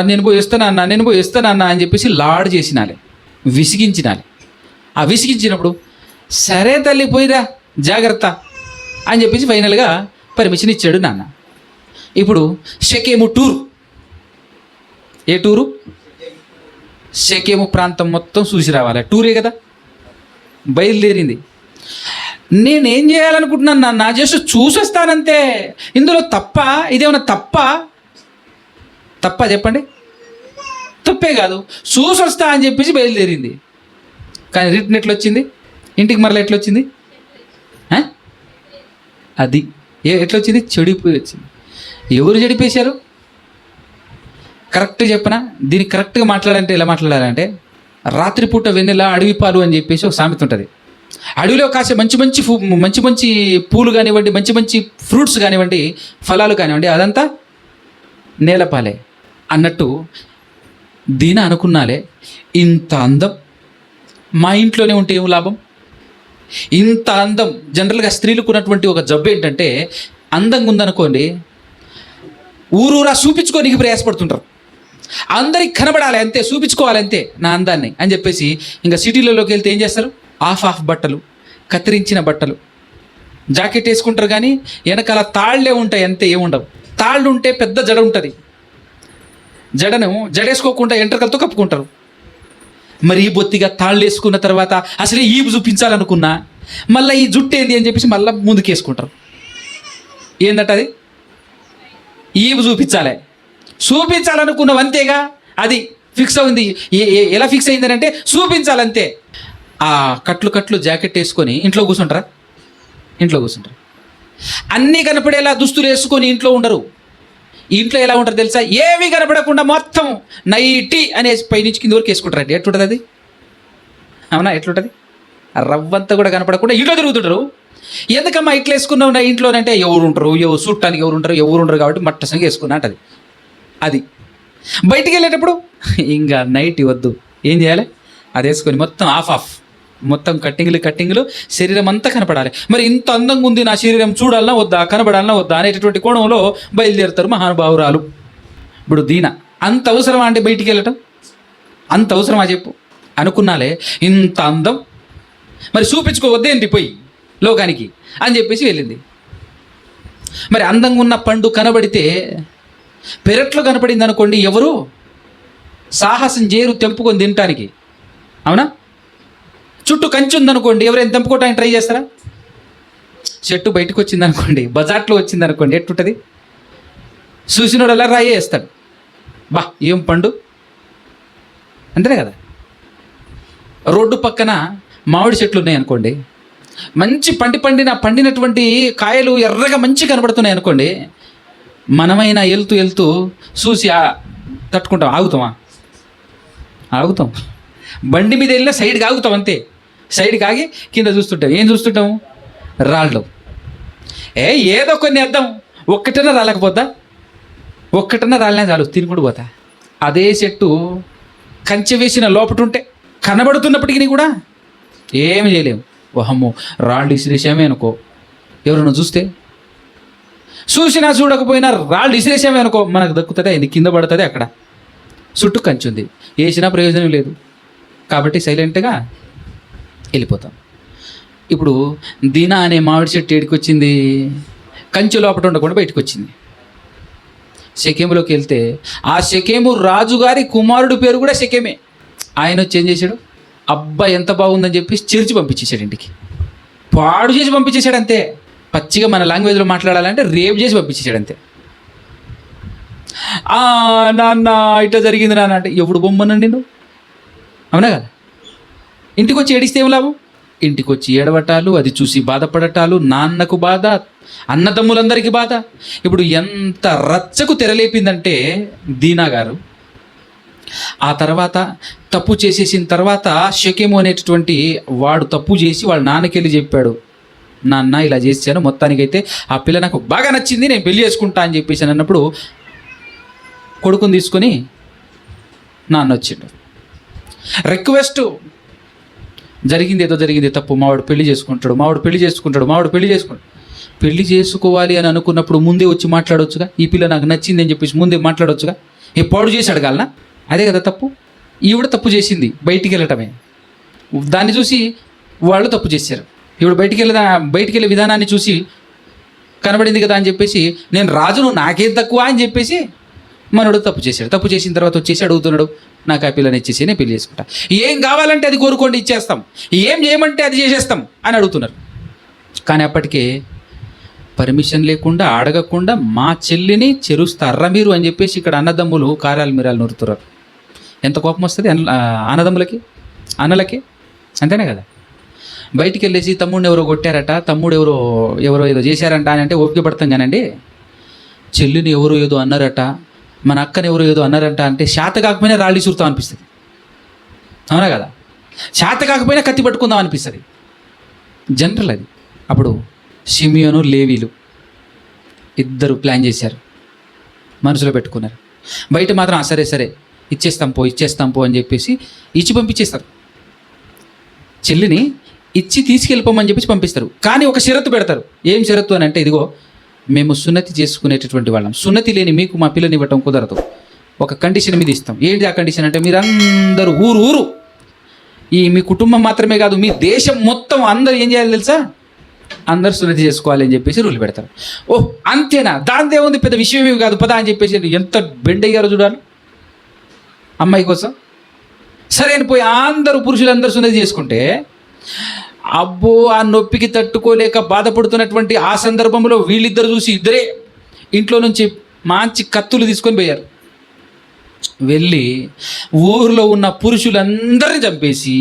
అని చెప్పేసి లాడ్ చేసినాలే, విసిగించినాలే. ఆ విసిగించినప్పుడు సరే తల్లి పోయిరా జాగ్రత్త అని చెప్పేసి ఫైనల్గా పర్మిషన్ ఇచ్చాడు నాన్న. ఇప్పుడు షెకెము టూర్, ఏ టూరు? షెకెము ప్రాంతం మొత్తం చూసి రావాలి, టూరే కదా. బయలుదేరింది. నేనేం చేయాలనుకుంటున్నాను నాన్న, జస్ట్ చూసొస్తానంతే, ఇందులో తప్ప, ఇదేమన్నా తప్ప చెప్పండి? తప్పే కాదు, చూసొస్తా అని చెప్పేసి బయలుదేరింది. కానీ రిటర్న్ ఎట్లా వచ్చింది, ఇంటికి మరలా ఎట్లా వచ్చింది? అది ఎట్లా వచ్చింది? చెడిపోయి వచ్చింది. ఎవరు చెడిపేశారు? కరెక్ట్గా చెప్పనా, దీనికి కరెక్ట్గా మాట్లాడాలంటే ఎలా మాట్లాడాలంటే, రాత్రిపూట వెన్నెల అడవి పాలు అని చెప్పేసి ఒక సామెత ఉంటుంది. అడవిలో కాసే మంచి మంచి పూలు కానివ్వండి, మంచి మంచి ఫ్రూట్స్ కానివ్వండి, ఫలాలు కానివ్వండి, అదంతా నేలపాలే అన్నట్టు దీన అనుకున్నాలే, ఇంత అందం మా ఇంట్లోనే ఉంటే ఏం లాభం? ఇంత అందం, జనరల్గా స్త్రీలకు ఉన్నటువంటి ఒక జబ్బు ఏంటంటే, అందంగా ఉందనుకోండి ఊరూరా చూపించుకోనికి ప్రయాసపడుతుంటారు. అందరికి కనబడాలి అంతే, చూపించుకోవాలి అంతే నా అందాన్ని అని చెప్పేసి ఇంకా సిటీలలోకి వెళ్తే ఏం చేస్తారు? ఆఫ్ బట్టలు, కత్తిరించిన బట్టలు, జాకెట్ వేసుకుంటారు కానీ వెనకాల తాళ్లే ఉంటాయి అంతే, ఏముండవు. తాళ్ళు ఉంటే పెద్ద జడ ఉంటుంది, జడేసుకోకుండా ఎంట్రకలతో కప్పుకుంటారు. మరి ఈ బొత్తిగా తాళ్ళు వేసుకున్న తర్వాత అసలే ఈపు చూపించాలనుకున్నా మళ్ళీ ఈ జుట్టు ఏంది అని చెప్పేసి మళ్ళీ ముందుకు వేసుకుంటారు. ఏందట అది? ఈపు చూపించాలనుకున్నావు అంతేగా, అది ఫిక్స్ అయింది. ఎలా ఫిక్స్ అయిందని అంటే చూపించాలంతే. ఆ కట్లు జాకెట్ వేసుకొని ఇంట్లో కూర్చుంటారు. అన్నీ కనపడేలా దుస్తులు వేసుకొని ఇంట్లో ఉండరు. ఇంట్లో ఎలా ఉంటారు తెలుసా? ఏవి కనపడకుండా మొత్తం నైటీ అనేసి పైనుంచి కింద వరకు వేసుకుంటారు. ఎట్లుంటుంది అది? అవునా, ఎట్లుంటుంది? రవ్వంతా కూడా కనపడకుండా ఇంట్లో తిరుగుతుంటారు. ఎందుకమ్మా ఇట్లా వేసుకున్నావు నా ఇంట్లోనంటే, ఎవరు ఉంటారు, చూడటానికి ఎవరు ఉండరు కాబట్టి మట్టసంగా వేసుకున్నా అంటది. అది బయటికి వెళ్ళేటప్పుడు ఇంకా నైట్ వద్దు, ఏం చేయాలి? అది వేసుకొని మొత్తం మొత్తం కట్టింగ్లు శరీరం అంతా కనపడాలి. మరి ఇంత అందంగా ఉంది నా శరీరం, చూడాలన్నా వద్దా, కనబడాలన్నా వద్దా అనేటటువంటి కోణంలో బయలుదేరుతారు మహానుభావురాలు. ఇప్పుడు దీన అంత అవసరమా అంటే బయటికి వెళ్ళటం? అంత అవసరమా చెప్పు? అనుకున్నాలే ఇంత అందం, మరి చూపించుకోవద్దేంటి పోయి లోకానికి అని చెప్పేసి వెళ్ళింది. మరి అందంగా ఉన్న పండు కనబడితే, పెరట్లో కనపడింది అనుకోండి, ఎవరు సాహసం చేయరు తెంపుకొని తినటానికి, అవునా? చుట్టూ కంచి ఉందనుకోండి, ఎవరైనా తెంపుకోవటానికి ట్రై చేస్తారా? చెట్టు బయటకు వచ్చిందనుకోండి, బజార్లో వచ్చిందనుకోండి, ఎట్టుంటుంది? చూసినోడల్లా రాయి వేస్తాడు, బా ఏం పండు అంతేనే కదా. రోడ్డు పక్కన మామిడి చెట్లు ఉన్నాయి అనుకోండి, మంచి పండినటువంటి కాయలు ఎర్రగా మంచి కనబడుతున్నాయి అనుకోండి, మనమైనా వెళ్తూ చూసి తట్టుకుంటాం? ఆగుతాం. బండి మీద వెళ్ళినా సైడ్కి ఆగుతాం అంతే. సైడ్కి ఆగి కింద చూస్తుంటాం. ఏం చూస్తుంటాము? రాళ్ళు. ఏదో కొన్ని అర్థం, ఒక్కటన్నా రాలేకపోద్దా? ఒక్కటన్నా రాలినా చాలు, తినుకుంటూ పోతా. అదే చెట్టు కంచె వేసిన లోపట ఉంటే కనబడుతున్నప్పటికీ కూడా ఏమి చేయలేము. ఓహమ్మో రాళ్ళు ఇసిరేసామే అనుకో, ఎవరన్నా చూస్తే చూసినా చూడకపోయినా రాళ్ళు ఇసిరేసామే అనుకో, మనకు దక్కుతుంది, అది కింద పడుతుంది. అక్కడ చుట్టూ కంచుంది, వేసినా ప్రయోజనం లేదు. కాబట్టి సైలెంట్గా వెళ్ళిపోతాం. ఇప్పుడు దీనా అనే మామిడి చెట్టు ఏడికి వచ్చింది? కంచె లోపల ఉండకుండా బయటకు వచ్చింది. షెకెములోకి వెళ్తే ఆ షెకెము రాజుగారి కుమారుడు పేరు కూడా షెకెమే. ఆయన వచ్చి ఏం చేశాడు? అబ్బా ఎంత బాగుందని చెప్పి చిరిచి పంపించేశాడు ఇంటికి. పాడు చేసి పంపించేశాడు అంతే. పచ్చిగా మన లాంగ్వేజ్లో మాట్లాడాలంటే రేపు చేసి పంపించేశాడు అంతే. నాన్న ఇట్లా జరిగింది నాన్న అంటే ఎప్పుడు బొమ్మనండి నువ్వు? అవునా కదా? ఇంటికి వచ్చి ఏడిస్తే ఏం లాభం? ఇంటికి వచ్చి ఏడవటాలు, అది చూసి బాధపడటాలు, నాన్నకు బాధ, అన్నదమ్ములందరికీ బాధ. ఇప్పుడు ఎంత రచ్చకు తెరలేపిందంటే దీనా గారు, ఆ తర్వాత తప్పు చేసేసిన తర్వాత షెకెము అనేటటువంటి వాడు తప్పు చేసి వాళ్ళ నాన్నకెళ్ళి చెప్పాడు, నాన్న ఇలా చేశాను, మొత్తానికైతే ఆ పిల్ల నాకు బాగా నచ్చింది, నేను పెళ్లి చేసుకుంటా అని చెప్పేసి అన్నప్పుడు కొడుకుని తీసుకొని నాన్న వచ్చిండు. రిక్వెస్ట్ జరిగింది, ఏదో జరిగింది తప్పు, మావాడు పెళ్లి చేసుకుంటాడు, పెళ్లి చేసుకోవాలి అని అనుకున్నప్పుడు ముందే వచ్చి మాట్లాడవచ్చుగా, ఈ పిల్ల నాకు నచ్చింది అని చెప్పేసి ముందే మాట్లాడవచ్చుగా. ఏ పాడు చేసి అడగాలనా? అదే కదా తప్పు. ఈవిడ తప్పు చేసింది, బయటికి వెళ్ళటమే. దాన్ని చూసి వాళ్ళు తప్పు చేశారు. ఇప్పుడు బయటికి వెళ్ళే విధానాన్ని చూసి కనబడింది కదా అని చెప్పేసి నేను రాజును, నాకేం తక్కువ అని చెప్పేసి మనోడు తప్పు చేశాడు. తప్పు చేసిన తర్వాత వచ్చేసి అడుగుతున్నాడు, నాకు ఆ పిల్లని ఇచ్చేసి నేను పెళ్లి చేసుకుంటా, ఏం కావాలంటే అది కోరుకోండి ఇచ్చేస్తాం, ఏం చేయమంటే అది చేసేస్తాం అని అడుగుతున్నారు. కానీ అప్పటికే పర్మిషన్ లేకుండా, అడగకుండా మా చెల్లిని చెరుస్తారా మీరు అని చెప్పేసి ఇక్కడ అన్నదమ్ములు కారాలు మీరాలు నూరుతున్నారు. ఎంత కోపం వస్తుంది అన్నదమ్ములకి, అన్నలకి, అంతేనే కదా? బయటికి వెళ్ళేసి తమ్ముడిని ఎవరో కొట్టారట, తమ్ముడు ఎవరో ఏదో చేశారంట అని అంటే ఓపిక పడతాం కానండి. చెల్లిని ఎవరో ఏదో అన్నారట, మన అక్కని ఎవరో ఏదో అన్నారంట అంటే శాత కాకపోయినా రాళ్ళు చూరుతాం అనిపిస్తుంది. అవునా కదా? శాత కాకపోయినా కత్తి పట్టుకుందాం అనిపిస్తుంది. జనరల్ అది. అప్పుడు షిమియోను లేవీలు ఇద్దరు ప్లాన్ చేశారు, మనసులో పెట్టుకున్నారు. బయట మాత్రం సరే ఇచ్చేస్తాం పో అని చెప్పేసి ఇచ్చి పంపించేస్తారు. చెల్లిని ఇచ్చి తీసుకెళ్ళిపోమని చెప్పేసి పంపిస్తారు. కానీ ఒక షరతు పెడతారు. ఏం షరతు అని అంటే, ఇదిగో మేము సున్నతి చేసుకునేటటువంటి వాళ్ళం, సున్నతి లేని మీకు మా పిల్లని ఇవ్వటం కుదరదు, ఒక కండిషన్ మీద ఇస్తాం. ఏంటి ఆ కండిషన్ అంటే, మీరందరూ ఊరు మీ కుటుంబం మాత్రమే కాదు, మీ దేశం మొత్తం అందరూ ఏం చేయాలి తెలుసా? అందరు సున్నతి చేసుకోవాలి అని చెప్పేసి రూల్ పెడతారు. ఓహ్ అంతేనా, దానిదే ఉంది, పెద్ద విషయం ఏమి కాదు పదా అని చెప్పేసి ఎంత బెండయ్యారో చూడాలి అమ్మాయి కోసం. సరే అని పోయి అందరూ పురుషులందరూ సున్నతి చేసుకుంటే, అబ్బో ఆ నొప్పికి తట్టుకోలేక బాధపడుతున్నటువంటి ఆ సందర్భంలో వీళ్ళిద్దరు చూసి ఇద్దరే ఇంట్లో నుంచి మంచి కత్తులు తీసుకొని పోయారు. వెళ్ళి ఊరిలో ఉన్న పురుషులందరినీ చంపేసి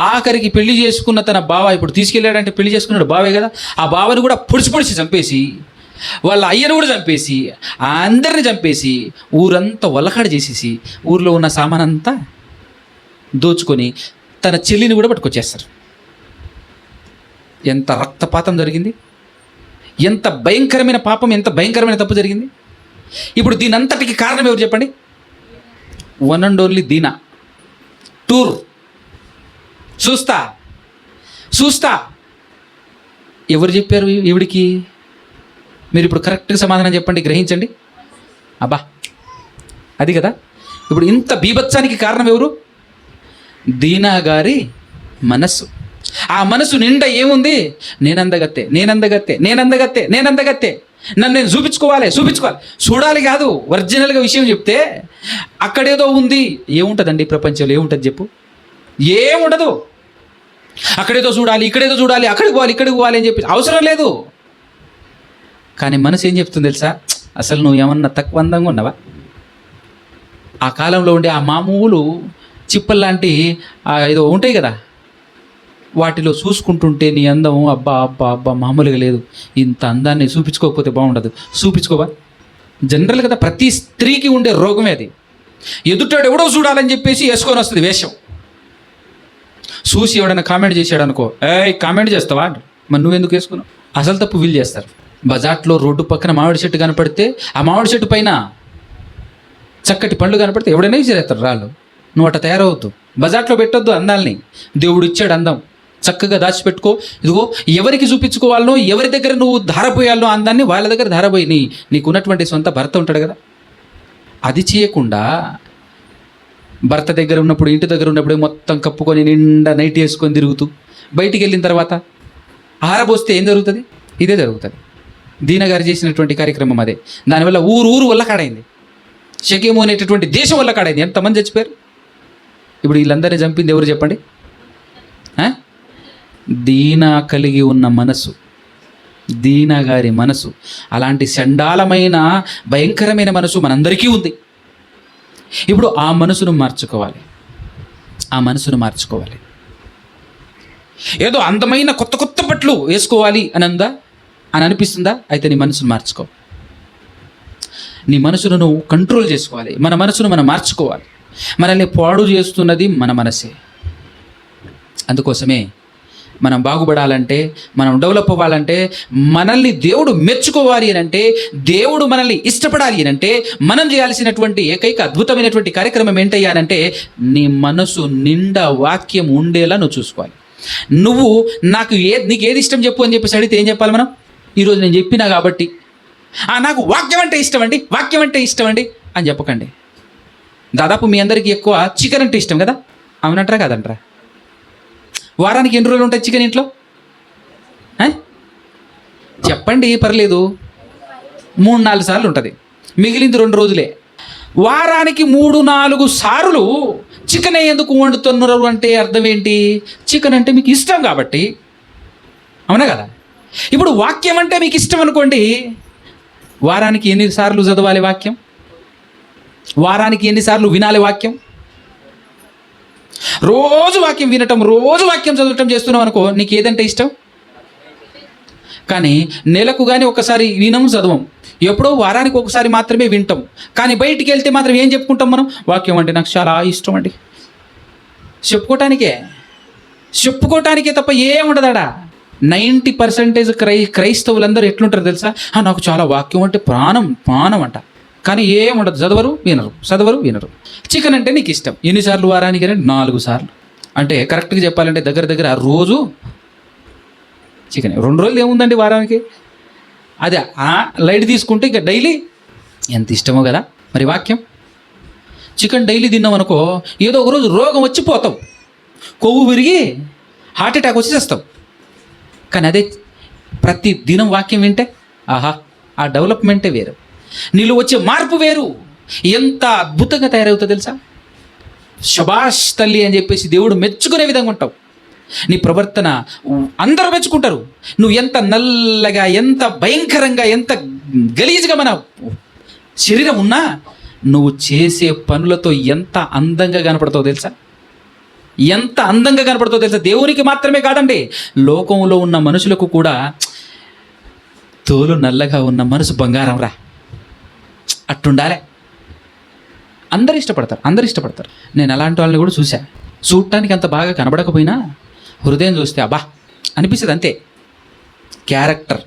ఆఖరికి పెళ్లి చేసుకున్న తన బావ, ఇప్పుడు తీసుకెళ్ళాడంటే పెళ్లి చేసుకున్నాడు బావే కదా, ఆ బావని కూడా పొడిచి చంపేసి, వాళ్ళ అయ్యను కూడా చంపేసి, అందరిని చంపేసి, ఊరంతా వల్లకాడ చేసేసి, ఊరిలో ఉన్న సామానంతా దోచుకొని తన చెల్లిని కూడా పట్టుకొచ్చేస్తారు. ఎంత రక్తపాతం జరిగింది, ఎంత భయంకరమైన పాపం, ఎంత భయంకరమైన తప్పు జరిగింది. ఇప్పుడు దీని అంతటికి కారణం ఎవరు చెప్పండి? One and only Deena. టూర్ చూస్తా ఎవరు చెప్పారు ఈవిడికి? మీరు ఇప్పుడు కరెక్ట్గా సమాధానం చెప్పండి, గ్రహించండి. అబ్బా అది కదా. ఇప్పుడు ఇంత బీభత్సానికి కారణం ఎవరు? దీనా గారి మనస్సు. ఆ మనసు నిండా ఏముంది? నేనందగత్తే, నన్ను నేను చూపించుకోవాలి. చూడాలి కాదు, ఒరిజినల్గా విషయం చెప్తే అక్కడేదో ఉంది. ఏముంటుందండి ప్రపంచంలో? ఏముంటుంది చెప్పు? ఏముండదు. అక్కడేదో చూడాలి, ఇక్కడేదో చూడాలి, అక్కడికి పోవాలి అని చెప్పి అవసరం లేదు. కానీ మనసు ఏం చెప్తుంది తెలుసా? అసలు నువ్వు ఏమన్నా తక్కువ అందంగా ఉన్నావా? ఆ కాలంలో ఉండే ఆ మామూలు చిప్పల్లాంటి ఏదో ఉంటాయి కదా, వాటిలో చూసుకుంటుంటే నీ అందం అబ్బా మామూలుగా లేదు, ఇంత అందాన్ని చూపించుకోకపోతే బాగుండదు. చూపించుకోవా? జనరల్ కదా, ప్రతి స్త్రీకి ఉండే రోగమే అది. ఎదుటాడు ఎవడో చూడాలని చెప్పేసి వేసుకొని వస్తుంది వేషం. చూసి ఎవడైనా కామెంట్ చేశాడు అనుకో, కామెంట్ చేస్తావా? మరి నువ్వెందుకు వేసుకున్నావు? అసలు తప్పు వీళ్ళు చేస్తారు. బజార్లో రోడ్డు పక్కన మామిడి చెట్టు కనపడితే ఆ మామిడి చెట్టు పైన చక్కటి పండ్లు కనపడితే ఎవడైనా విసిరేస్తారు రాళ్ళు. నువ్వు అట్లా తయారవద్దు. బజార్లో పెట్టొద్దు అందాలని. దేవుడు ఇచ్చాడు అందం, చక్కగా దాచిపెట్టుకో. ఇదిగో ఎవరికి చూపించుకోవాలనో, ఎవరి దగ్గర నువ్వు ధారపోయాలనో అందాన్ని వాళ్ళ దగ్గర ధారపోయి నీకున్నటువంటి సొంత భర్త ఉంటాడు కదా, అది చేయకుండా భర్త దగ్గర ఉన్నప్పుడు, ఇంటి దగ్గర ఉన్నప్పుడు మొత్తం కప్పుకొని నిండా నైట్ వేసుకొని తిరుగుతూ బయటికి వెళ్ళిన తర్వాత ఆరబోస్తే ఏం జరుగుతుంది? ఇదే జరుగుతుంది. దీన గారు చేసినటువంటి కార్యక్రమం అదే. దానివల్ల ఊరు వల్ల కాడైంది. షకేము అనేటటువంటి దేశం వల్ల కాడైంది. ఎంతమంది చచ్చిపోయారు? ఇప్పుడు వీళ్ళందరినీ చంపింది ఎవరు చెప్పండి? దీన కలిగి ఉన్న మనసు, దీన గారి మనసు, అలాంటి చండాలమైన భయంకరమైన మనసు మనందరికీ ఉంది. ఇప్పుడు ఆ మనసును మార్చుకోవాలి. ఆ మనసును మార్చుకోవాలి. ఏదో అందమైన కొత్త కొత్త బట్టలు వేసుకోవాలి అని అనిపిస్తుందా? అయితే నీ మనసును మార్చుకో. నీ మనసును నువ్వు కంట్రోల్ చేసుకోవాలి. మన మనసును మనం మార్చుకోవాలి. మనల్ని పాడు చేస్తున్నది మన మనసే. అందుకోసమే మనం బాగుపడాలంటే, మనం డెవలప్ అవ్వాలంటే, మనల్ని దేవుడు మెచ్చుకోవాలి అని అంటే, దేవుడు మనల్ని ఇష్టపడాలి అని అంటే, మనం చేయాల్సినటువంటి ఏకైక అద్భుతమైనటువంటి కార్యక్రమం ఏంటయ్యానంటే, నీ మనసు నిండా వాక్యం ఉండేలా నువ్వు చూసుకోవాలి. నువ్వు నీకు ఏది ఇష్టం చెప్పు అని చెప్పేసి అడిగితే ఏం చెప్పాలి మనం? ఈరోజు నేను చెప్పినా కాబట్టి నాకు వాక్యం అంటే ఇష్టం అండి, వాక్యం అంటే ఇష్టం అండి అని చెప్పకండి. దాదాపు మీ అందరికీ ఎక్కువ చికెన్ అంటే ఇష్టం కదా, అవునంటారా కాదంటారా? వారానికి ఎన్ని రోజులు ఉంటాయి చికెన్ ఇంట్లో? చెప్పండి, పర్లేదు. 3-4 సార్లు ఉంటుంది, మిగిలింది 2 రోజులే. వారానికి 3-4 సార్లు చికెన్ ఎందుకు వండుతున్నారు అంటే అర్థం ఏంటి? చికెన్ అంటే మీకు ఇష్టం కాబట్టి, అవునా కదా? ఇప్పుడు వాక్యం అంటే మీకు ఇష్టం అనుకోండి, వారానికి ఎన్నిసార్లు చదవాలి వాక్యం? వారానికి ఎన్నిసార్లు వినాలి వాక్యం? రోజు వాక్యం వినటం, రోజు వాక్యం చదవటం చేస్తున్నాం అనుకో, నీకు ఏదంటే ఇష్టం? కానీ నెలకు కానీ ఒకసారి వినం, చదవం. ఎప్పుడో వారానికి ఒకసారి మాత్రమే వింటాం. కానీ బయటికి వెళ్తే మాత్రం ఏం చెప్పుకుంటాం మనం? వాక్యం అంటే నాకు చాలా ఇష్టం అండి. చెప్పుకోవటానికే తప్ప ఏముండదాడా. 90% క్రైస్తవులందరూ ఎట్లుంటారు తెలుసా? నాకు చాలా వాక్యం అంటే ప్రాణం అంట. కానీ ఏముండదు, చదవరు వినరు. చికెన్ అంటే నీకు ఇష్టం. ఎన్నిసార్లు వారానికి? 4 సార్లు. అంటే కరెక్ట్గా చెప్పాలంటే దగ్గర రోజు చికెన్. 2 రోజులు ఏముందండి వారానికి? అదే లైట్ తీసుకుంటే ఇంకా డైలీ ఎంత ఇష్టమో కదా. మరి వాక్యం, చికెన్ డైలీ తిన్నాం అనుకో, ఏదో ఒక రోజు రోగం వచ్చిపోతాం, కొవ్వు విరిగి హార్ట్ అటాక్ వచ్చి చేస్తాం. కానీ అదే ప్రతి దినం వాక్యం వింటే ఆ డెవలప్మెంటే వేరు, నీళ్ళు వచ్చే మార్పు వేరు. ఎంత అద్భుతంగా తయారవుతుందో తెలుసా? శబాష్ తల్లి అని చెప్పేసి దేవుడు మెచ్చుకునే విధంగా ఉంటావు. నీ ప్రవర్తన అందరూ మెచ్చుకుంటారు. నువ్వు ఎంత నల్లగా, ఎంత భయంకరంగా, ఎంత గలీజ్గా మన శరీరం ఉన్నా, నువ్వు చేసే పనులతో ఎంత అందంగా కనపడతావు తెలుసా? ఎంత అందంగా కనపడుతుందో తెలుసా? దేవునికి మాత్రమే కాదండి, లోకంలో ఉన్న మనుషులకు కూడా తోలు నల్లగా ఉన్న మనసు బంగారం రా అట్టుండాలే. అందరు ఇష్టపడతారు. నేను అలాంటి వాళ్ళని కూడా చూసా. చూడటానికి అంత బాగా కనబడకపోయినా హృదయం చూస్తే అబ్బా అనిపిస్తుంది అంతే. క్యారెక్టర్,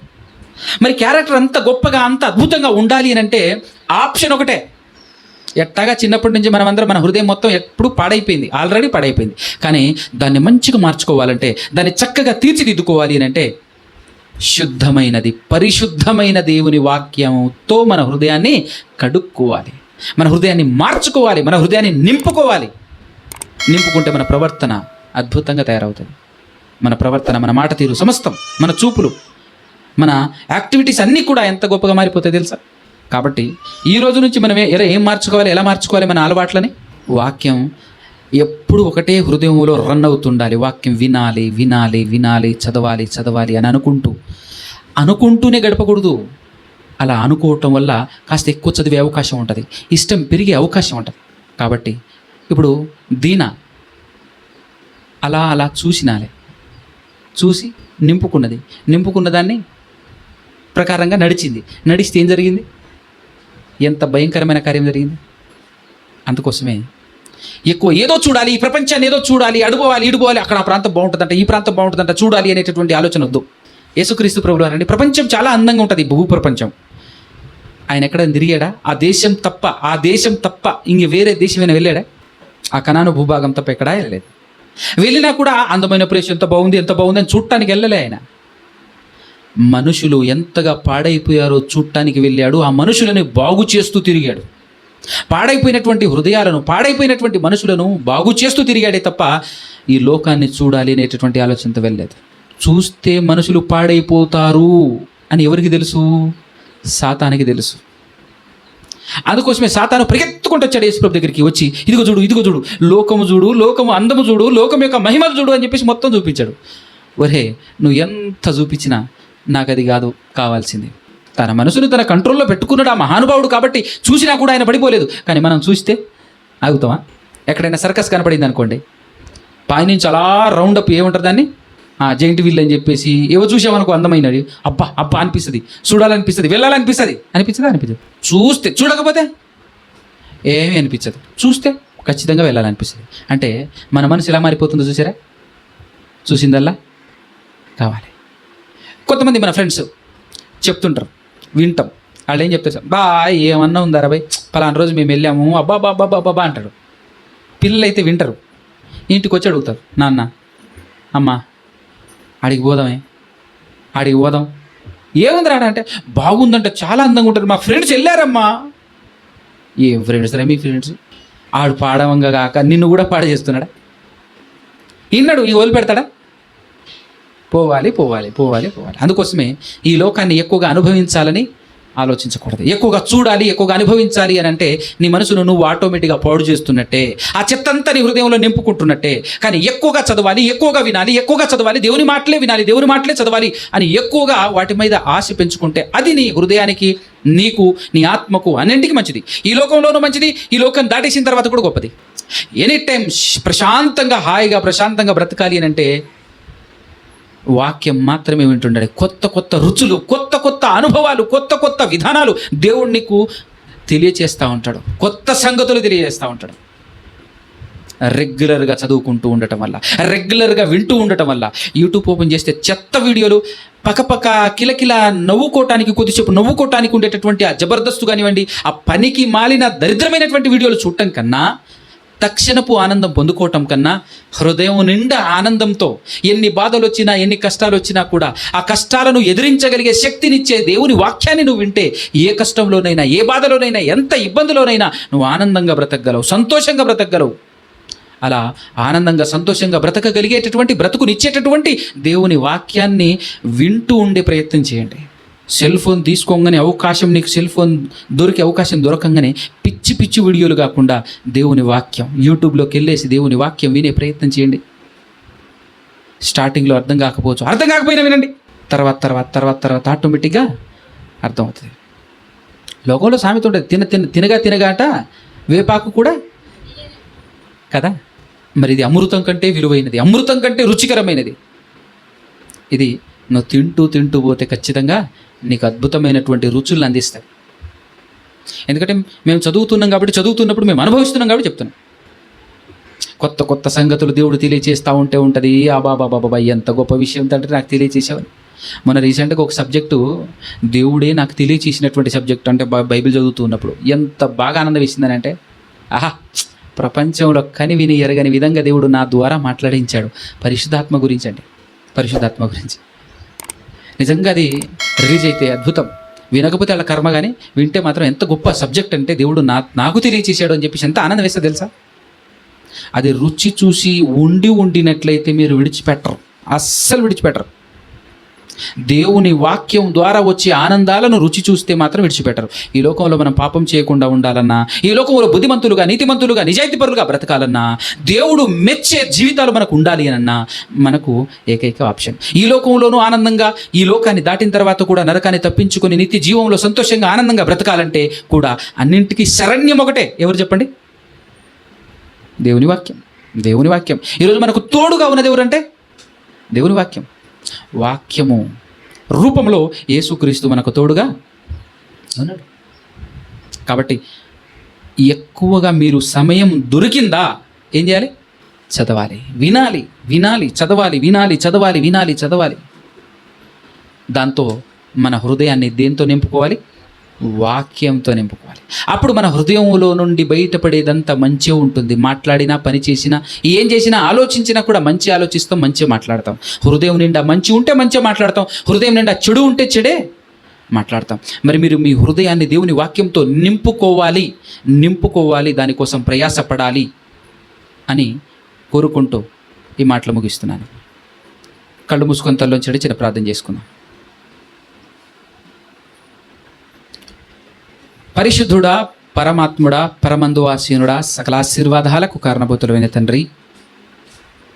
మరి క్యారెక్టర్ అంత గొప్పగా, అంత అద్భుతంగా ఉండాలి అని అంటే ఆప్షన్ ఒకటే. ఎట్టాగా చిన్నప్పటి నుంచి మన హృదయం మొత్తం ఎప్పుడు ఆల్రెడీ పాడైపోయింది. కానీ దాన్ని మంచిగా మార్చుకోవాలంటే, దాన్ని చక్కగా తీర్చిదిద్దుకోవాలి అని అంటే, శుద్ధమైనది, పరిశుద్ధమైన దేవుని వాక్యంతో మన హృదయాన్ని కడుక్కోవాలి, మన హృదయాన్ని మార్చుకోవాలి, మన హృదయాన్ని నింపుకోవాలి. నింపుకుంటే మన ప్రవర్తన అద్భుతంగా తయారవుతుంది. మన ప్రవర్తన, మన మాట తీరు, సమస్తం, మన చూపులు, మన యాక్టివిటీస్ అన్నీ కూడా ఎంత గొప్పగా మారిపోతాయి తెలుసా? కాబట్టి ఈ రోజు నుంచి మనం ఏం మార్చుకోవాలి, ఎలా మార్చుకోవాలి మన అలవాట్లని? వాక్యం ఎప్పుడు ఒకటే హృదయంలో రన్ అవుతుండాలి. వాక్యం వినాలి, చదవాలి అని అనుకుంటూనే గడపకూడదు. అలా అనుకోవటం వల్ల కాస్త ఎక్కువ చదివే అవకాశం ఉంటుంది, ఇష్టం పెరిగే అవకాశం ఉంటుంది. కాబట్టి ఇప్పుడు దీన అలా చూసి నింపుకున్న దాన్ని ప్రకారంగా నడిస్తే ఏం జరిగింది? ఎంత భయంకరమైన కార్యం జరిగింది. అందుకోసమే ఎక్కువ ఏదో చూడాలి, ఈ ప్రపంచాన్ని ఏదో చూడాలి, ఇడుకోవాలి, అక్కడ ఆ ప్రాంతం బాగుంటుందంట, ఈ ప్రాంతం బాగుంటుందంట, చూడాలి అనేటటువంటి ఆలోచన వద్దు. యేసుక్రీస్తు ప్రభువు వారండి, ప్రపంచం చాలా అందంగా ఉంటుంది, భూ ప్రపంచం. ఆయన ఎక్కడ తిరిగాడా? ఆ దేశం తప్ప ఇంక వేరే దేశమైనా వెళ్ళాడా? ఆ కనాను భూభాగం తప్ప ఎక్కడా వెళ్ళలేదు. వెళ్ళినా కూడా అందమైన ప్లేస్ ఎంత బాగుంది ఎంత బాగుంది అని చూడటానికి వెళ్ళలే ఆయన. మనుషులు ఎంతగా పాడైపోయారో చూడటానికి వెళ్ళాడు. ఆ మనుషులని బాగు చేస్తూ తిరిగాడు. పాడైపోయినటువంటి హృదయాలను, పాడైపోయినటువంటి మనుషులను బాగు చేస్తూ తిరిగాడే తప్ప ఈ లోకాన్ని చూడాలి అనేటటువంటి ఆలోచనతో వెళ్ళలేదు. చూస్తే మనుషులు పాడైపోతారు అని ఎవరికి తెలుసు? సాతానికి తెలుసు. అందుకోసమే సాతాను పరిగెత్తుకుంటూ వచ్చాడు యేసుప్రభు దగ్గరికి. వచ్చి ఇదిగో చూడు, ఇదిగో చూడు, లోకము చూడు, లోకము అందము చూడు, లోకం యొక్క మహిమలు చూడు అని చెప్పేసి మొత్తం చూపించాడు. ఒరే, నువ్వు ఎంత చూపించినా నాకు అది కాదు కావాల్సింది. తన మనసును తన కంట్రోల్లో పెట్టుకున్నాడు ఆ మహానుభావుడు కాబట్టి చూసినా కూడా ఆయన పడిపోలేదు. కానీ మనం చూస్తే ఆగుతామా? ఎక్కడైనా సర్కస్ కనపడింది అనుకోండి, పైనుంచి అలా రౌండప్ ఏమంటారు దాన్ని, జైంట్ వీల్ అని చెప్పేసి ఏవో చూసామనుకో అందమైనది, అబ్బా అబ్బా అనిపిస్తుంది, చూడాలనిపిస్తుంది, వెళ్ళాలనిపిస్తుంది. అనిపించదు. చూస్తే, చూడకపోతే ఏమీ అనిపించదు. చూస్తే ఖచ్చితంగా వెళ్ళాలనిపిస్తుంది. అంటే మన మనసు ఎలా మారిపోతుందో చూసారా? చూసిందల్లా కావాలి. కొంతమంది మన ఫ్రెండ్స్ చెప్తుంటారు, వింటాం. వాళ్ళు ఏం చెప్తారు, బా ఏమన్నా ఉందారా బాయ్, పలానా రోజు మేము వెళ్ళాము, అబ్బా బాబా బాబా అంటాడు. పిల్లలు అయితే వింటారు. ఇంటికి వచ్చి అడుగుతారు, నాన్న అమ్మ ఆడికి పోదాం. ఏముంది రాడా అంటే, బాగుందంట, చాలా అందంగా ఉంటారు, మా ఫ్రెండ్స్ వెళ్ళారమ్మా. ఏం ఫ్రెండ్స్ రా మీ ఫ్రెండ్స్? ఆడు పాడవంగా కాక నిన్ను కూడా పాడ చేస్తున్నాడా? ఇన్నాడు ఈ వదిలి పెడతాడా? పోవాలి. అందుకోసమే ఈ లోకాన్ని ఎక్కువగా అనుభవించాలని ఆలోచించకూడదు. ఎక్కువగా చూడాలి, ఎక్కువగా అనుభవించాలి అని అంటే నీ మనసును నువ్వు ఆటోమేటిక్గా పాడు చేస్తున్నట్టే, ఆ చెత్తంతా నీ హృదయంలో నింపుకుంటున్నట్టే. కానీ ఎక్కువగా చదవాలి, ఎక్కువగా వినాలి, ఎక్కువగా చదవాలి, దేవుని మాటలే వినాలి, దేవుని మాటలే చదవాలి అని ఎక్కువగా వాటి మీద ఆశ పెంచుకుంటే అది నీ హృదయానికి, నీకు, నీ ఆత్మకు అన్నింటికి మంచిది. ఈ లోకంలోనూ మంచిది, ఈ లోకం దాటేసిన తర్వాత కూడా గొప్పది. ఎనీ టైం ప్రశాంతంగా, హాయిగా, ప్రశాంతంగా బ్రతకాలి అని అంటే వాక్యం మాత్రమే వింటుండాలి. కొత్త రుచులు, కొత్త అనుభవాలు, కొత్త విధానాలు దేవుడు నీకు తెలియచేస్తూ ఉంటాడు. కొత్త సంగతులు తెలియజేస్తూ ఉంటాడు. రెగ్యులర్గా చదువుకుంటూ ఉండటం వల్ల, రెగ్యులర్గా వింటూ ఉండటం వల్ల, యూట్యూబ్ ఓపెన్ చేస్తే చెత్త వీడియోలు, పక్కపక్క కిలకిల నవ్వుకోవటానికి, కొద్దిసేపు నవ్వుకోవటానికి ఉండేటటువంటి ఆ జబర్దస్తు కానివ్వండి, ఆ పనికి మాలిన దరిద్రమైనటువంటి వీడియోలు చూడటం కన్నా, తక్షణపు ఆనందం పొందుకోవటం కన్నా, హృదయం నిండా ఆనందంతో ఎన్ని బాధలు వచ్చినా, ఎన్ని కష్టాలు వచ్చినా కూడా ఆ కష్టాలను ఎదిరించగలిగే శక్తినిచ్చే దేవుని వాక్యాన్ని నువ్వు వింటే ఏ కష్టంలోనైనా, ఏ బాధలోనైనా, ఎంత ఇబ్బందిలోనైనా నువ్వు ఆనందంగా బ్రతకగలవు, సంతోషంగా బ్రతకగలవు. అలా ఆనందంగా, సంతోషంగా బ్రతకగలిగేటటువంటి, బ్రతుకునిచ్చేటటువంటి దేవుని వాక్యాన్ని వింటూ ఉండే ప్రయత్నం చేయండి. సెల్ ఫోన్ తీసుకోగానే అవకాశం, నీకు సెల్ ఫోన్ దొరికే అవకాశం దొరకంగానే పిచ్చి వీడియోలు కాకుండా దేవుని వాక్యం యూట్యూబ్లోకి వెళ్ళేసి దేవుని వాక్యం వినే ప్రయత్నం చేయండి. స్టార్టింగ్లో అర్థం కాకపోవచ్చు, అర్థం కాకపోయినా వినండి. తర్వాత ఆటోమేటిక్గా అర్థమవుతుంది. లోకంలో సామెత ఉంటుంది, తినగాట వేపాకు కూడా కదా. మరి ఇది అమృతం కంటే విలువైనది, అమృతం కంటే రుచికరమైనది. ఇది నువ్వు తింటూ పోతే ఖచ్చితంగా నీకు అద్భుతమైనటువంటి రుచులను అందిస్తాయి. ఎందుకంటే మేము చదువుతున్నాం కాబట్టి, చదువుతున్నప్పుడు మేము అనుభవిస్తున్నాం కాబట్టి చెప్తున్నాం. కొత్త సంగతులు దేవుడు తెలియచేస్తూ ఉంటుంది. బాబా ఎంత గొప్ప విషయం అంటే నాకు తెలియచేసావని. మొన్న రీసెంట్గా ఒక సబ్జెక్టు దేవుడే నాకు తెలియచేసినటువంటి సబ్జెక్ట్ అంటే బైబిల్ చదువుతూ ఉన్నప్పుడు ఎంత బాగా ఆనందం వేసిందని అంటే, ప్రపంచంలో విని ఎరగని విధంగా దేవుడు నా ద్వారా మాట్లాడించాడు. పరిశుద్ధాత్మ గురించి నిజంగా అది రిలీజ్ అయితే అద్భుతం. వినకపోతే వాళ్ళ కర్మ, కానీ వింటే మాత్రం ఎంత గొప్ప సబ్జెక్ట్ అంటే దేవుడు నాకు తెలియచేసాడు అని చెప్పేసి ఎంత ఆనందం వేస్తే తెలుసా. అది రుచి చూసి ఉండినట్లయితే మీరు అస్సలు విడిచిపెట్టరు. దేవుని వాక్యం ద్వారా వచ్చే ఆనందాలను రుచి చూస్తే మాత్రం విడిచిపెట్టరు. ఈ లోకంలో మనం పాపం చేయకుండా ఉండాలన్నా, ఈ లోకంలో బుద్ధిమంతులుగా, నీతిమంతులుగా, నిజాయితీపరులుగా బ్రతకాలన్నా, దేవుడు మెచ్చే జీవితాలు మనకు ఉండాలి అన్నా మనకు ఏకైక ఆప్షన్. ఈ లోకంలోనూ ఆనందంగా, ఈ లోకాన్ని దాటిన తర్వాత కూడా నరకాన్ని తప్పించుకొని నిత్య జీవంలో సంతోషంగా, ఆనందంగా బ్రతకాలంటే కూడా అన్నింటికీ శరణ్యం ఒకటే. ఎవరు చెప్పండి? దేవుని వాక్యం. ఈరోజు మనకు తోడుగా ఉన్నది ఎవరంటే దేవుని వాక్యము రూపంలో యేసుక్రీస్తు మనకు తోడుగా ఉన్నాడు. కాబట్టి ఎక్కువగా మీరు సమయం దొరికిందా ఏం చేయాలి? చదవాలి, చదవాలి. దాంతో మన హృదయాన్ని దేంతో నింపుకోవాలి? వాక్యంతో నింపుకోవాలి. అప్పుడు మన హృదయంలో నుండి బయటపడేదంతా మంచిగా ఉంటుంది. మాట్లాడినా, పని చేసినా, ఏం చేసినా, ఆలోచించినా కూడా మంచి ఆలోచిస్తాం, మంచిగా మాట్లాడతాం. హృదయం నిండా మంచి ఉంటే మంచిగా మాట్లాడతాం, హృదయం నిండా చెడు ఉంటే చెడే మాట్లాడతాం. మరి మీరు మీ హృదయాన్ని దేవుని వాక్యంతో నింపుకోవాలి, దానికోసం ప్రయాసపడాలి అని కోరుకుంటూ ఈ మాటలు ముగిస్తున్నాను. కళ్ళు మూసుకొని తల్లోంచి చిన్న ప్రార్థన చేసుకుందాం. పరిశుద్ధుడా, పరమాత్ముడా, పరమందు ఆసీనుడా, సకల ఆశీర్వాదాలకు కారణభూతులైన తండ్రి,